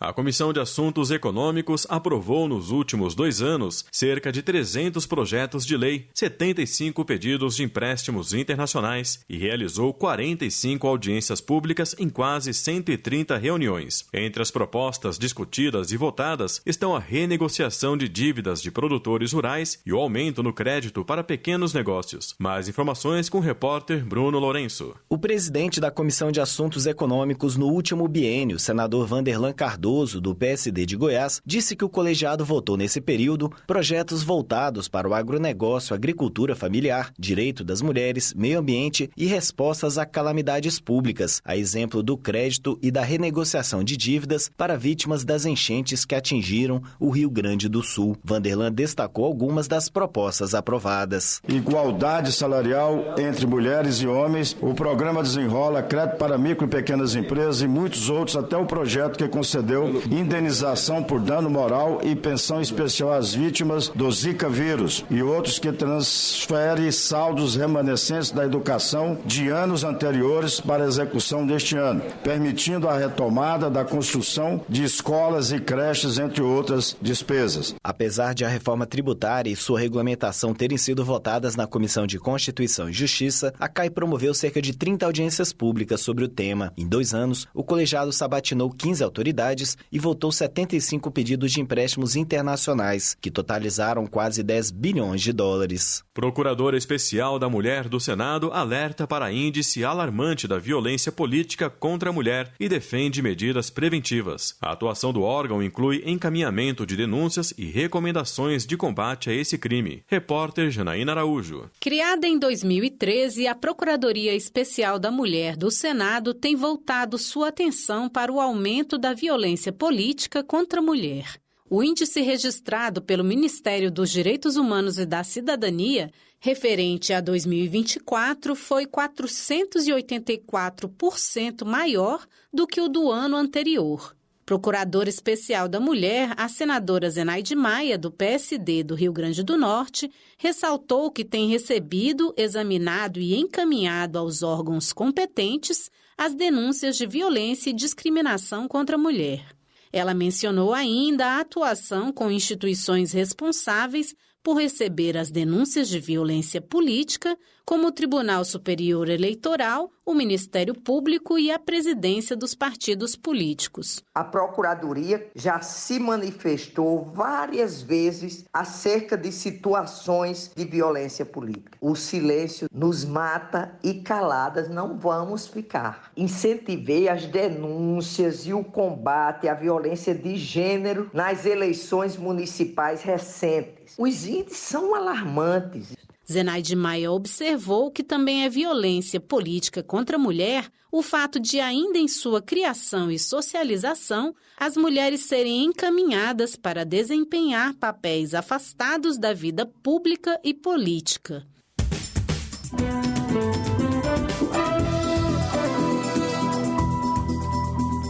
A Comissão de Assuntos Econômicos aprovou nos últimos 2 anos cerca de 300 projetos de lei, 75 pedidos de empréstimos internacionais e realizou 45 audiências públicas em quase 130 reuniões. Entre as propostas discutidas e votadas estão a renegociação de dívidas de produtores rurais e o aumento no crédito para pequenos negócios. Mais informações com o repórter Bruno Lourenço. O presidente da Comissão de Assuntos Econômicos no último biênio, senador Vanderlan Cardoso, do PSD de Goiás, disse que o colegiado votou nesse período projetos voltados para o agronegócio, agricultura familiar, direito das mulheres, meio ambiente e respostas a calamidades públicas, a exemplo do crédito e da renegociação de dívidas para vítimas das enchentes que atingiram o Rio Grande do Sul. Vanderlan destacou algumas das propostas aprovadas. Igualdade salarial entre mulheres e homens, o programa Desenrola, crédito para micro e pequenas empresas e muitos outros, até o projeto que concedeu indenização por dano moral e pensão especial às vítimas do Zika vírus e outros que transferem saldos remanescentes da educação de anos anteriores para a execução deste ano, permitindo a retomada da construção de escolas e creches, entre outras despesas. Apesar de a reforma tributária e sua regulamentação terem sido votadas na Comissão de Constituição e Justiça, a CAI promoveu cerca de 30 audiências públicas sobre o tema. Em 2 anos, o colegiado sabatinou 15 autoridades e votou 75 pedidos de empréstimos internacionais, que totalizaram quase 10 bilhões de dólares. Procuradora Especial da Mulher do Senado alerta para índice alarmante da violência política contra a mulher e defende medidas preventivas. A atuação do órgão inclui encaminhamento de denúncias e recomendações de combate a esse crime. Repórter Janaína Araújo. Criada em 2013, a Procuradoria Especial da Mulher do Senado tem voltado sua atenção para o aumento da violência política contra a mulher. O índice registrado pelo Ministério dos Direitos Humanos e da Cidadania, referente a 2024, foi 484% maior do que o do ano anterior. Procuradora Especial da Mulher, a senadora Zenaide Maia, do PSD do Rio Grande do Norte, ressaltou que tem recebido, examinado e encaminhado aos órgãos competentes as denúncias de violência e discriminação contra a mulher. Ela mencionou ainda a atuação com instituições responsáveis por receber as denúncias de violência política, como o Tribunal Superior Eleitoral, o Ministério Público e a presidência dos partidos políticos. A Procuradoria já se manifestou várias vezes acerca de situações de violência política. O silêncio nos mata e caladas não vamos ficar. Incentivei as denúncias e o combate à violência de gênero nas eleições municipais recentes. Os índices são alarmantes. Zenaide Maia observou que também é violência política contra a mulher o fato de, ainda em sua criação e socialização, as mulheres serem encaminhadas para desempenhar papéis afastados da vida pública e política.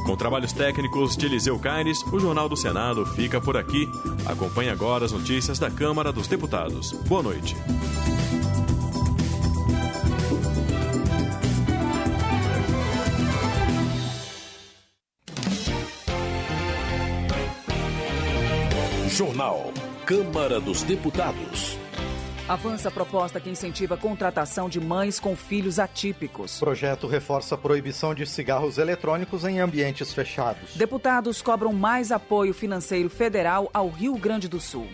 Com trabalhos técnicos de Eliseu Caires, o Jornal do Senado fica por aqui. Acompanhe agora as notícias da Câmara dos Deputados. Boa noite. Jornal Câmara dos Deputados. Avança a proposta que incentiva a contratação de mães com filhos atípicos. O projeto reforça a proibição de cigarros eletrônicos em ambientes fechados. Deputados cobram mais apoio financeiro federal ao Rio Grande do Sul.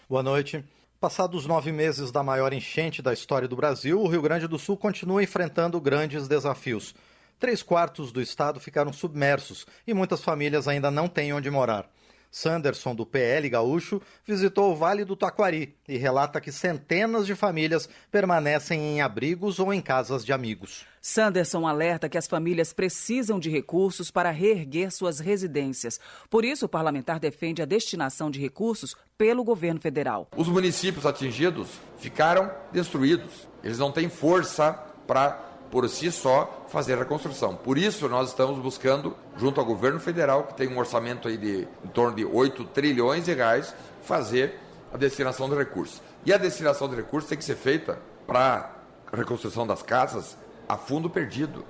Boa noite. Passados 9 meses da maior enchente da história do Brasil, o Rio Grande do Sul continua enfrentando grandes desafios. 3/4 do estado ficaram submersos e muitas famílias ainda não têm onde morar. Sanderson, do PL gaúcho, visitou o Vale do Taquari e relata que centenas de famílias permanecem em abrigos ou em casas de amigos. Sanderson alerta que as famílias precisam de recursos para reerguer suas residências. Por isso, o parlamentar defende a destinação de recursos pelo governo federal. Os municípios atingidos ficaram destruídos. Eles não têm força para, por si só, fazer a reconstrução. Por isso, nós estamos buscando, junto ao governo federal, que tem um orçamento aí de em torno de 8 trilhões de reais, fazer a destinação de recursos. E a destinação de recursos tem que ser feita para a reconstrução das casas a fundo perdido.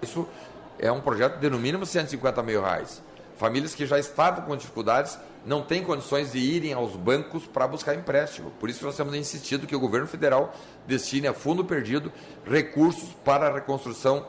Isso é um projeto de no mínimo 150 mil reais. Famílias que já estavam com dificuldades não têm condições de irem aos bancos para buscar empréstimo. Por isso nós temos insistido que o governo federal destine a fundo perdido recursos para a reconstrução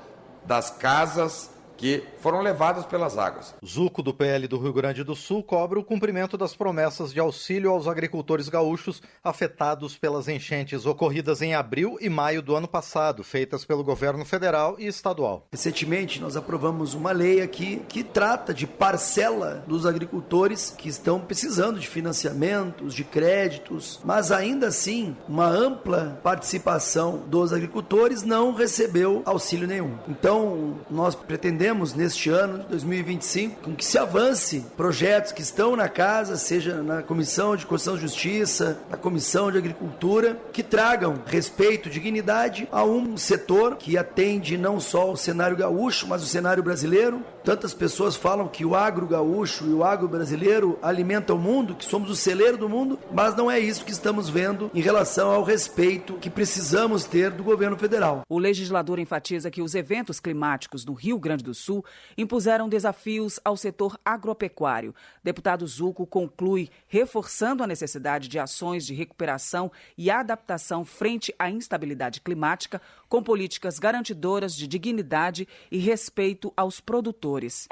das casas que foram levadas pelas águas. Zuco, do PL do Rio Grande do Sul, cobra o cumprimento das promessas de auxílio aos agricultores gaúchos afetados pelas enchentes ocorridas em abril e maio do ano passado, feitas pelo governo federal e estadual. Recentemente, nós aprovamos uma lei aqui que trata de parcela dos agricultores que estão precisando de financiamentos, de créditos, mas ainda assim, uma ampla participação dos agricultores não recebeu auxílio nenhum. Então, nós pretendemos neste ano de 2025, com que se avance projetos que estão na casa, seja na Comissão de Constituição e Justiça, na Comissão de Agricultura, que tragam respeito e dignidade a um setor que atende não só o cenário gaúcho, mas o cenário brasileiro. Tantas pessoas falam que o agro gaúcho e o agro brasileiro alimentam o mundo, que somos o celeiro do mundo, mas não é isso que estamos vendo em relação ao respeito que precisamos ter do governo federal. O legislador enfatiza que os eventos climáticos no Rio Grande do Sul impuseram desafios ao setor agropecuário. Deputado Zuco conclui reforçando a necessidade de ações de recuperação e adaptação frente à instabilidade climática, com políticas garantidoras de dignidade e respeito aos produtores.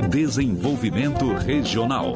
Desenvolvimento Regional.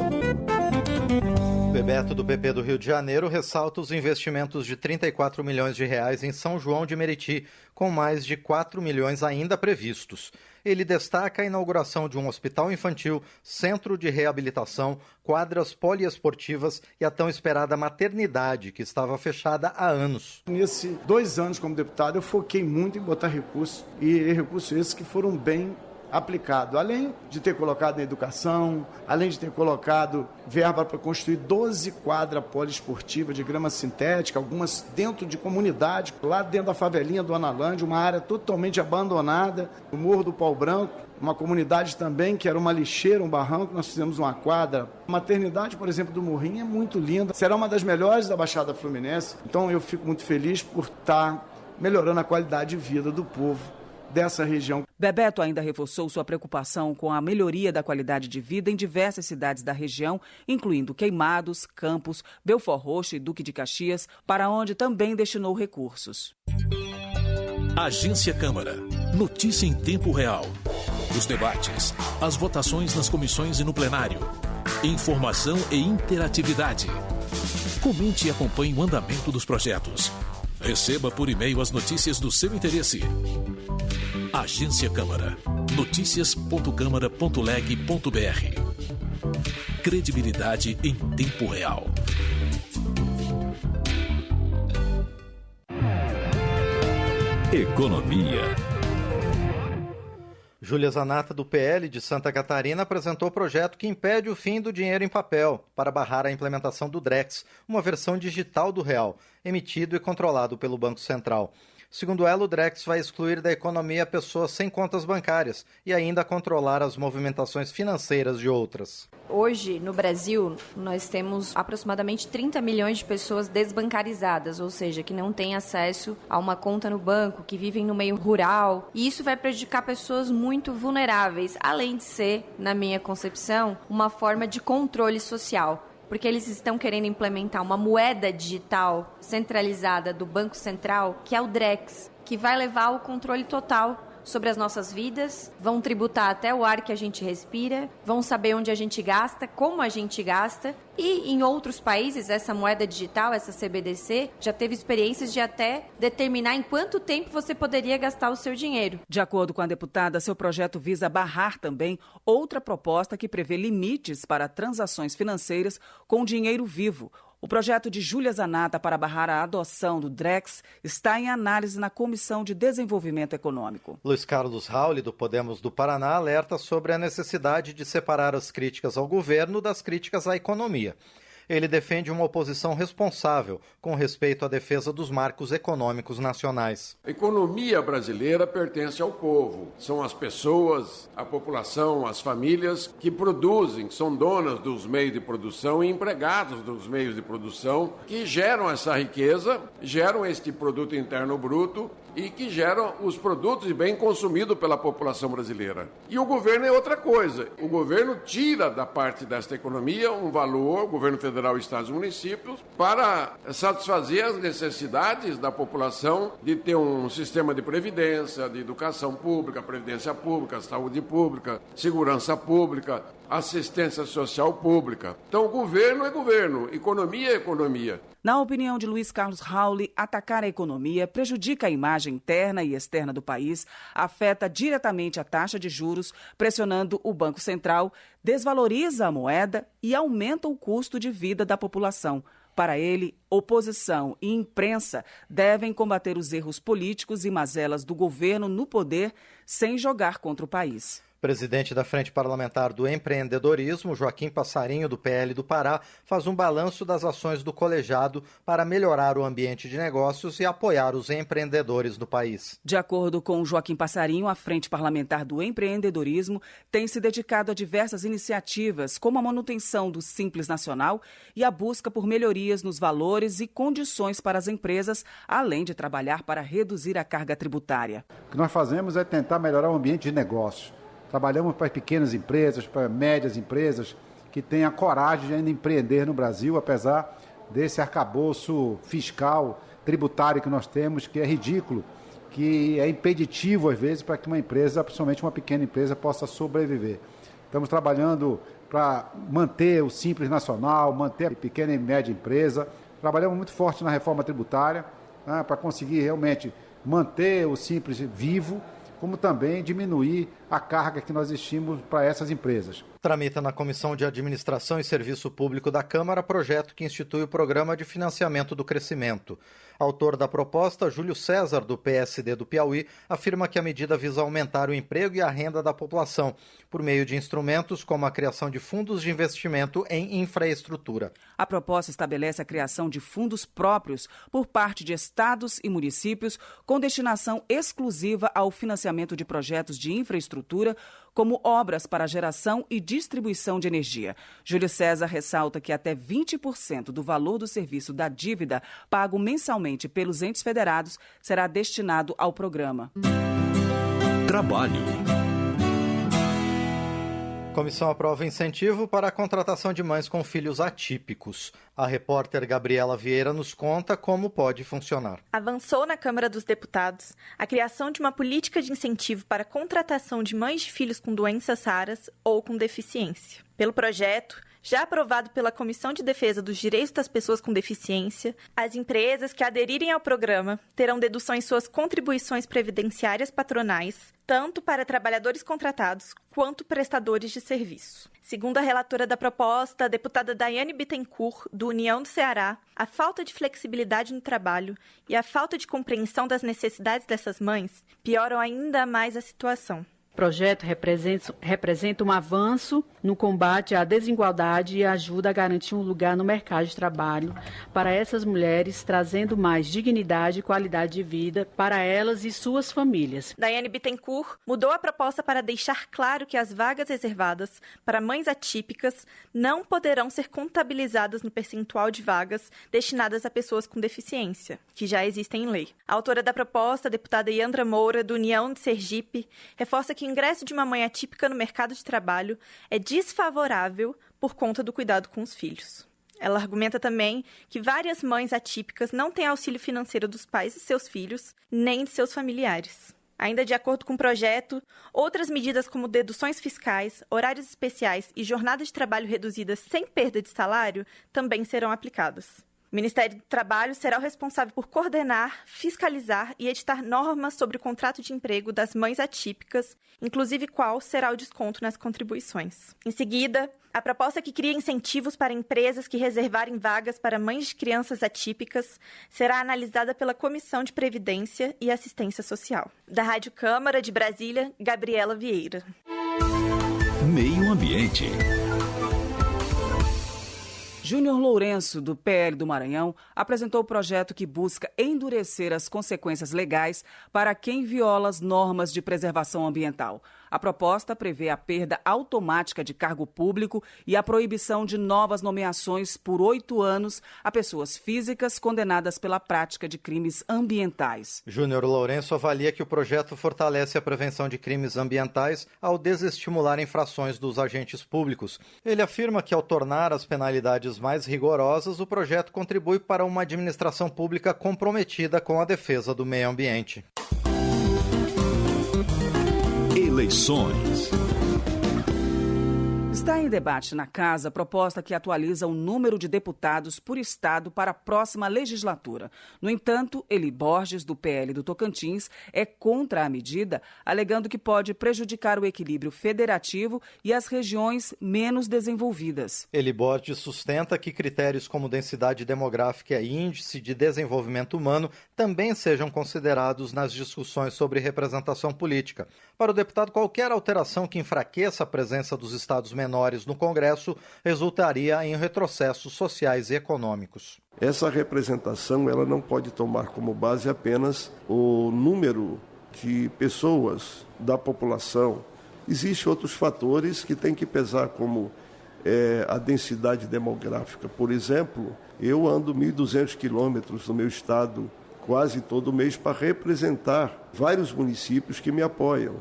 Bebeto, do PP do Rio de Janeiro, ressalta os investimentos de 34 milhões de reais em São João de Meriti, com mais de 4 milhões ainda previstos. Ele destaca a inauguração de um hospital infantil, centro de reabilitação, quadras poliesportivas e a tão esperada maternidade, que estava fechada há anos. Nesses 2 anos como deputado, eu foquei muito em botar recursos, e recursos esses que foram bem aplicado, além de ter colocado na educação, além de ter colocado verba para construir 12 quadras poliesportivas de grama sintética, algumas dentro de comunidade, lá dentro da favelinha do Analândia, uma área totalmente abandonada, o Morro do Pau Branco, uma comunidade também que era uma lixeira, um barranco, nós fizemos uma quadra. A maternidade, por exemplo, do Morrinho é muito linda, será uma das melhores da Baixada Fluminense, então eu fico muito feliz por estar melhorando a qualidade de vida do povo dessa região. Bebeto ainda reforçou sua preocupação com a melhoria da qualidade de vida em diversas cidades da região, incluindo Queimados, Campos, Belford Roxo e Duque de Caxias, para onde também destinou recursos. Agência Câmara. Notícia em tempo real. Os debates, as votações nas comissões e no plenário. Informação e interatividade. Comente e acompanhe o andamento dos projetos. Receba por e-mail as notícias do seu interesse. Agência Câmara. Noticias.câmara.leg.br. Credibilidade em tempo real. Economia. Júlia Zanata, do PL de Santa Catarina, apresentou o projeto que impede o fim do dinheiro em papel para barrar a implementação do Drex, uma versão digital do real, emitido e controlado pelo Banco Central. Segundo ela, o Drex vai excluir da economia pessoas sem contas bancárias e ainda controlar as movimentações financeiras de outras. Hoje, no Brasil, nós temos aproximadamente 30 milhões de pessoas desbancarizadas, ou seja, que não têm acesso a uma conta no banco, que vivem no meio rural. E isso vai prejudicar pessoas muito vulneráveis, além de ser, na minha concepção, uma forma de controle social. Porque eles estão querendo implementar uma moeda digital centralizada do Banco Central, que é o Drex, que vai levar o controle total sobre as nossas vidas, vão tributar até o ar que a gente respira, vão saber onde a gente gasta, como a gente gasta. E em outros países, essa moeda digital, essa CBDC, já teve experiências de até determinar em quanto tempo você poderia gastar o seu dinheiro. De acordo com a deputada, seu projeto visa barrar também outra proposta que prevê limites para transações financeiras com dinheiro vivo. O projeto de Júlia Zanata para barrar a adoção do Drex está em análise na Comissão de Desenvolvimento Econômico. Luiz Carlos Rauli, do Podemos do Paraná, alerta sobre a necessidade de separar as críticas ao governo das críticas à economia. Ele defende uma oposição responsável com respeito à defesa dos marcos econômicos nacionais. A economia brasileira pertence ao povo. São as pessoas, a população, as famílias que produzem, que são donas dos meios de produção e empregados dos meios de produção, que geram essa riqueza, geram este produto interno bruto e que geram os produtos e bem consumidos pela população brasileira. E o governo é outra coisa. O governo tira da parte desta economia um valor, o governo federal, estados e municípios, para satisfazer as necessidades da população de ter um sistema de previdência, de educação pública, previdência pública, saúde pública, segurança pública, assistência social pública. Então, governo é governo, economia é economia. Na opinião de Luiz Carlos Rauli, atacar a economia prejudica a imagem interna e externa do país, afeta diretamente a taxa de juros, pressionando o Banco Central, desvaloriza a moeda e aumenta o custo de vida da população. Para ele, oposição e imprensa devem combater os erros políticos e mazelas do governo no poder sem jogar contra o país. Presidente da Frente Parlamentar do Empreendedorismo, Joaquim Passarinho, do PL do Pará, faz um balanço das ações do colegiado para melhorar o ambiente de negócios e apoiar os empreendedores do país. De acordo com Joaquim Passarinho, a Frente Parlamentar do Empreendedorismo tem se dedicado a diversas iniciativas, como a manutenção do Simples Nacional e a busca por melhorias nos valores e condições para as empresas, além de trabalhar para reduzir a carga tributária. O que nós fazemos é tentar melhorar o ambiente de negócio. Trabalhamos para pequenas empresas, para médias empresas que têm a coragem de ainda empreender no Brasil, apesar desse arcabouço fiscal, tributário que nós temos, que é ridículo, que é impeditivo às vezes para que uma empresa, principalmente uma pequena empresa, possa sobreviver. Estamos trabalhando para manter o Simples Nacional, manter a pequena e média empresa. Trabalhamos muito forte na reforma tributária, né, para conseguir realmente manter o Simples vivo, como também diminuir a carga que nós estimamos para essas empresas. Tramita na Comissão de Administração e Serviço Público da Câmara projeto que institui o Programa de Financiamento do Crescimento. Autor da proposta, Júlio César, do PSD do Piauí, afirma que a medida visa aumentar o emprego e a renda da população, por meio de instrumentos como a criação de fundos de investimento em infraestrutura. A proposta estabelece a criação de fundos próprios por parte de estados e municípios com destinação exclusiva ao financiamento de projetos de infraestrutura, como obras para geração e distribuição de energia. Júlio César ressalta que até 20% do valor do serviço da dívida pago mensalmente pelos entes federados será destinado ao programa. Trabalho. Comissão aprova incentivo para a contratação de mães com filhos atípicos. A repórter Gabriela Vieira nos conta como pode funcionar. Avançou na Câmara dos Deputados a criação de uma política de incentivo para a contratação de mães de filhos com doenças raras ou com deficiência. Pelo projeto, já aprovado pela Comissão de Defesa dos Direitos das Pessoas com Deficiência, as empresas que aderirem ao programa terão dedução em suas contribuições previdenciárias patronais, tanto para trabalhadores contratados quanto prestadores de serviço. Segundo a relatora da proposta, a deputada Daiane Bittencourt, do União do Ceará, a falta de flexibilidade no trabalho e a falta de compreensão das necessidades dessas mães pioram ainda mais a situação. O projeto representa um avanço no combate à desigualdade e ajuda a garantir um lugar no mercado de trabalho para essas mulheres, trazendo mais dignidade e qualidade de vida para elas e suas famílias. Daiane Bittencourt mudou a proposta para deixar claro que as vagas reservadas para mães atípicas não poderão ser contabilizadas no percentual de vagas destinadas a pessoas com deficiência, que já existem em lei. A autora da proposta, a deputada Yandra Moura, do União de Sergipe, reforça que o ingresso de uma mãe atípica no mercado de trabalho é desfavorável por conta do cuidado com os filhos. Ela argumenta também que várias mães atípicas não têm auxílio financeiro dos pais de seus filhos, nem de seus familiares. Ainda de acordo com o projeto, outras medidas como deduções fiscais, horários especiais e jornada de trabalho reduzida sem perda de salário também serão aplicadas. O Ministério do Trabalho será o responsável por coordenar, fiscalizar e editar normas sobre o contrato de emprego das mães atípicas, inclusive qual será o desconto nas contribuições. Em seguida, a proposta que cria incentivos para empresas que reservarem vagas para mães de crianças atípicas será analisada pela Comissão de Previdência e Assistência Social. Da Rádio Câmara de Brasília, Gabriela Vieira. Meio Ambiente. Júnior Lourenço, do PL do Maranhão, apresentou o projeto que busca endurecer as consequências legais para quem viola as normas de preservação ambiental. A proposta prevê a perda automática de cargo público e a proibição de novas nomeações por 8 anos a pessoas físicas condenadas pela prática de crimes ambientais. Júnior Lourenço avalia que o projeto fortalece a prevenção de crimes ambientais ao desestimular infrações dos agentes públicos. Ele afirma que, ao tornar as penalidades mais rigorosas, o projeto contribui para uma administração pública comprometida com a defesa do meio ambiente. Eleições. Está em debate na Casa a proposta que atualiza o número de deputados por estado para a próxima legislatura. No entanto, Eli Borges, do PL do Tocantins, é contra a medida, alegando que pode prejudicar o equilíbrio federativo e as regiões menos desenvolvidas. Eli Borges sustenta que critérios como densidade demográfica e índice de desenvolvimento humano também sejam considerados nas discussões sobre representação política. Para o deputado, qualquer alteração que enfraqueça a presença dos estados menores no Congresso resultaria em retrocessos sociais e econômicos. Essa representação ela não pode tomar como base apenas o número de pessoas da população. Existem outros fatores que têm que pesar, como a densidade demográfica. Por exemplo, eu ando 1.200 quilômetros no meu estado quase todo mês para representar vários municípios que me apoiam.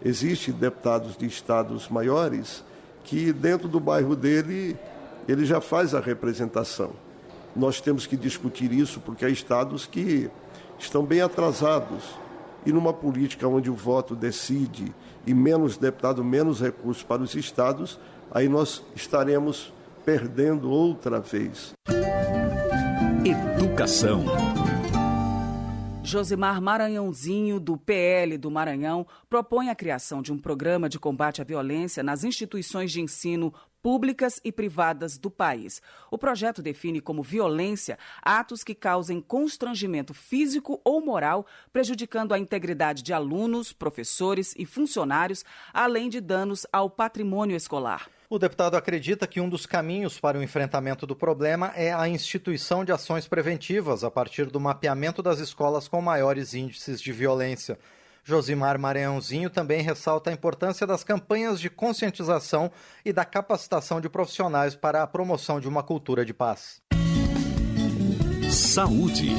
Existem deputados de estados maiores que dentro do bairro dele, ele já faz a representação. Nós temos que discutir isso porque há estados que estão bem atrasados. E numa política onde o voto decide e menos deputado, menos recursos para os estados, aí nós estaremos perdendo outra vez. Educação. Josimar Maranhãozinho, do PL do Maranhão, propõe a criação de um programa de combate à violência nas instituições de ensino públicas e privadas do país. O projeto define como violência atos que causem constrangimento físico ou moral, prejudicando a integridade de alunos, professores e funcionários, além de danos ao patrimônio escolar. O deputado acredita que um dos caminhos para o enfrentamento do problema é a instituição de ações preventivas a partir do mapeamento das escolas com maiores índices de violência. Josimar Maranhãozinho também ressalta a importância das campanhas de conscientização e da capacitação de profissionais para a promoção de uma cultura de paz. Saúde.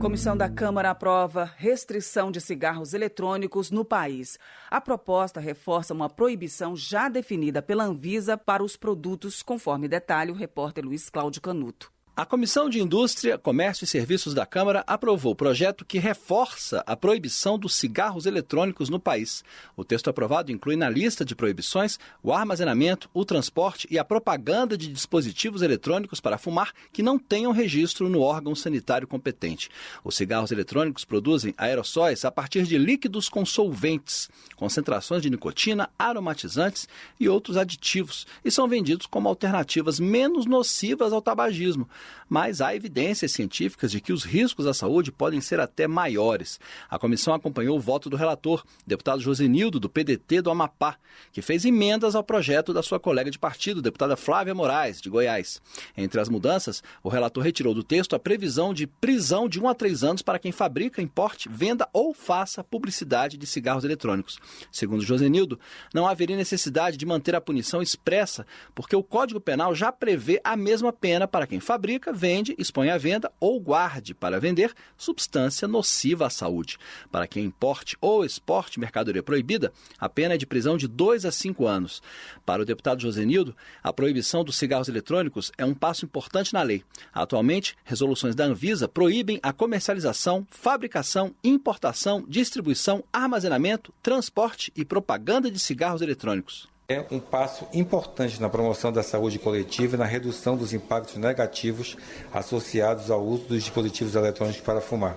Comissão da Câmara aprova restrição de cigarros eletrônicos no país. A proposta reforça uma proibição já definida pela Anvisa para os produtos, conforme detalha o repórter Luiz Cláudio Canuto. A Comissão de Indústria, Comércio e Serviços da Câmara aprovou o projeto que reforça a proibição dos cigarros eletrônicos no país. O texto aprovado inclui na lista de proibições o armazenamento, o transporte e a propaganda de dispositivos eletrônicos para fumar que não tenham registro no órgão sanitário competente. Os cigarros eletrônicos produzem aerossóis a partir de líquidos com solventes, concentrações de nicotina, aromatizantes e outros aditivos, e são vendidos como alternativas menos nocivas ao tabagismo. Mas há evidências científicas de que os riscos à saúde podem ser até maiores. A comissão acompanhou o voto do relator, deputado Josenildo, do PDT do Amapá, que fez emendas ao projeto da sua colega de partido, deputada Flávia Moraes, de Goiás. Entre as mudanças, o relator retirou do texto a previsão de prisão de 1 a 3 anos para quem fabrica, importe, venda ou faça publicidade de cigarros eletrônicos. Segundo Josenildo, não haveria necessidade de manter a punição expressa, porque o Código Penal já prevê a mesma pena para quem fabrica, vende, expõe à venda ou guarde para vender substância nociva à saúde. Para quem importe ou exporte mercadoria proibida, a pena é de prisão de 2 a 5 anos. Para o deputado Josenildo, a proibição dos cigarros eletrônicos é um passo importante na lei. Atualmente, resoluções da Anvisa proíbem a comercialização, fabricação, importação, distribuição, armazenamento, transporte e propaganda de cigarros eletrônicos. É um passo importante na promoção da saúde coletiva e na redução dos impactos negativos associados ao uso dos dispositivos eletrônicos para fumar.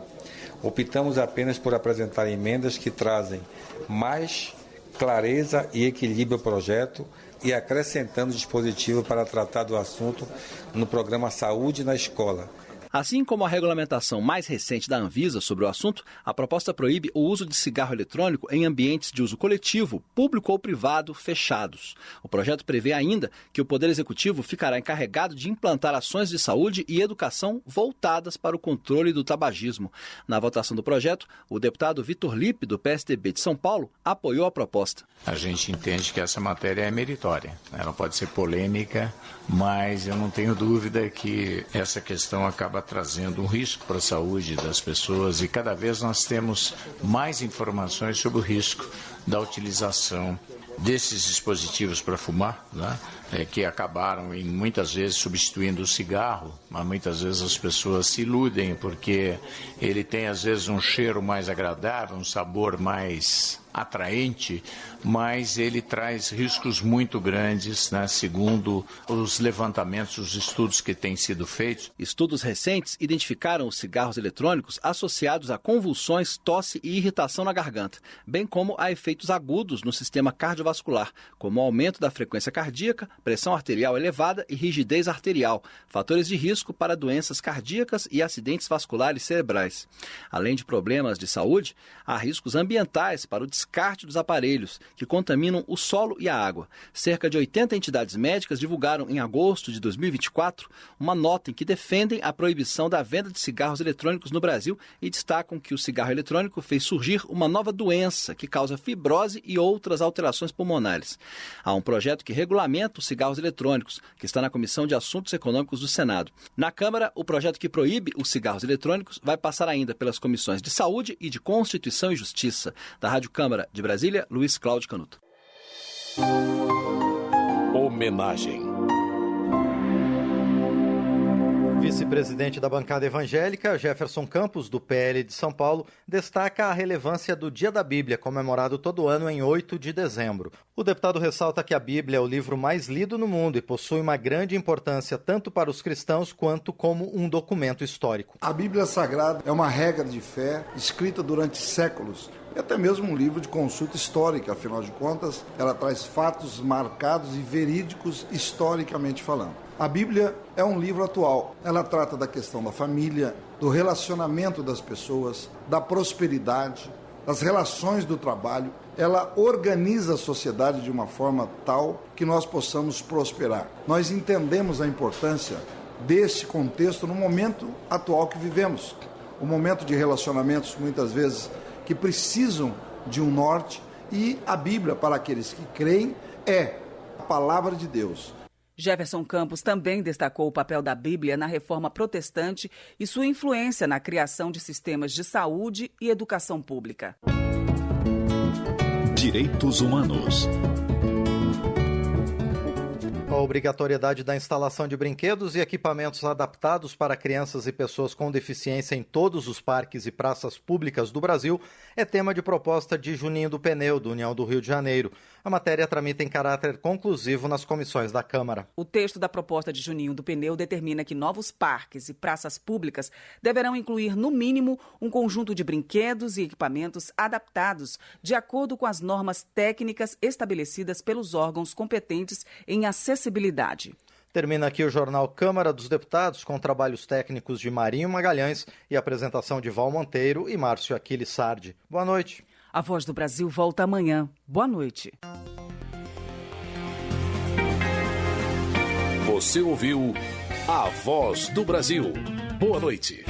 Optamos apenas por apresentar emendas que trazem mais clareza e equilíbrio ao projeto e acrescentando dispositivo para tratar do assunto no programa Saúde na Escola. Assim como a regulamentação mais recente da Anvisa sobre o assunto, a proposta proíbe o uso de cigarro eletrônico em ambientes de uso coletivo, público ou privado, fechados. O projeto prevê ainda que o Poder Executivo ficará encarregado de implantar ações de saúde e educação voltadas para o controle do tabagismo. Na votação do projeto, o deputado Vitor Lippe, do PSDB de São Paulo, apoiou a proposta. A gente entende que essa matéria é meritória. Ela pode ser polêmica, mas eu não tenho dúvida que essa questão acaba trazendo um risco para a saúde das pessoas e cada vez nós temos mais informações sobre o risco da utilização desses dispositivos para fumar, né? Que acabaram muitas vezes substituindo o cigarro, mas muitas vezes as pessoas se iludem porque ele tem às vezes um cheiro mais agradável, um sabor mais atraente, mas ele traz riscos muito grandes, né, segundo os levantamentos, os estudos que têm sido feitos. Estudos recentes identificaram os cigarros eletrônicos associados a convulsões, tosse e irritação na garganta, bem como a efeitos agudos no sistema cardiovascular, como o aumento da frequência cardíaca, pressão arterial elevada e rigidez arterial, fatores de risco para doenças cardíacas e acidentes vasculares cerebrais. Além de problemas de saúde, há riscos ambientais para o descarte dos aparelhos, que contaminam o solo e a água. Cerca de 80 entidades médicas divulgaram em agosto de 2024 uma nota em que defendem a proibição da venda de cigarros eletrônicos no Brasil e destacam que o cigarro eletrônico fez surgir uma nova doença que causa fibrose e outras alterações pulmonares. Há um projeto que regulamenta os cigarros eletrônicos, que está na Comissão de Assuntos Econômicos do Senado. Na Câmara, o projeto que proíbe os cigarros eletrônicos vai passar ainda pelas comissões de Saúde e de Constituição e Justiça. Da Rádio Câmara de Brasília, Luiz Cláudio Canuto. Homenagem. Vice-presidente da bancada evangélica, Jefferson Campos, do PL de São Paulo, destaca a relevância do Dia da Bíblia, comemorado todo ano em 8 de dezembro. O deputado ressalta que a Bíblia é o livro mais lido no mundo e possui uma grande importância tanto para os cristãos quanto como um documento histórico. A Bíblia Sagrada é uma regra de fé escrita durante séculos. E até mesmo um livro de consulta histórica, afinal de contas, ela traz fatos marcados e verídicos historicamente falando. A Bíblia é um livro atual. Ela trata da questão da família, do relacionamento das pessoas, da prosperidade, das relações do trabalho. Ela organiza a sociedade de uma forma tal que nós possamos prosperar. Nós entendemos a importância desse contexto no momento atual que vivemos. O momento de relacionamentos, muitas vezes, que precisam de um norte, e a Bíblia, para aqueles que creem, é a palavra de Deus. Jefferson Campos também destacou o papel da Bíblia na reforma protestante e sua influência na criação de sistemas de saúde e educação pública. Direitos Humanos. A obrigatoriedade da instalação de brinquedos e equipamentos adaptados para crianças e pessoas com deficiência em todos os parques e praças públicas do Brasil é tema de proposta de Juninho do Pneu, do União do Rio de Janeiro. A matéria tramita em caráter conclusivo nas comissões da Câmara. O texto da proposta de Juninho do Pneu determina que novos parques e praças públicas deverão incluir, no mínimo, um conjunto de brinquedos e equipamentos adaptados de acordo com as normas técnicas estabelecidas pelos órgãos competentes em acessibilidade. Termina aqui o Jornal Câmara dos Deputados, com trabalhos técnicos de Marinho Magalhães e apresentação de Val Monteiro e Márcio Aquiles Sardi. Boa noite. A Voz do Brasil volta amanhã. Boa noite. Você ouviu A Voz do Brasil. Boa noite.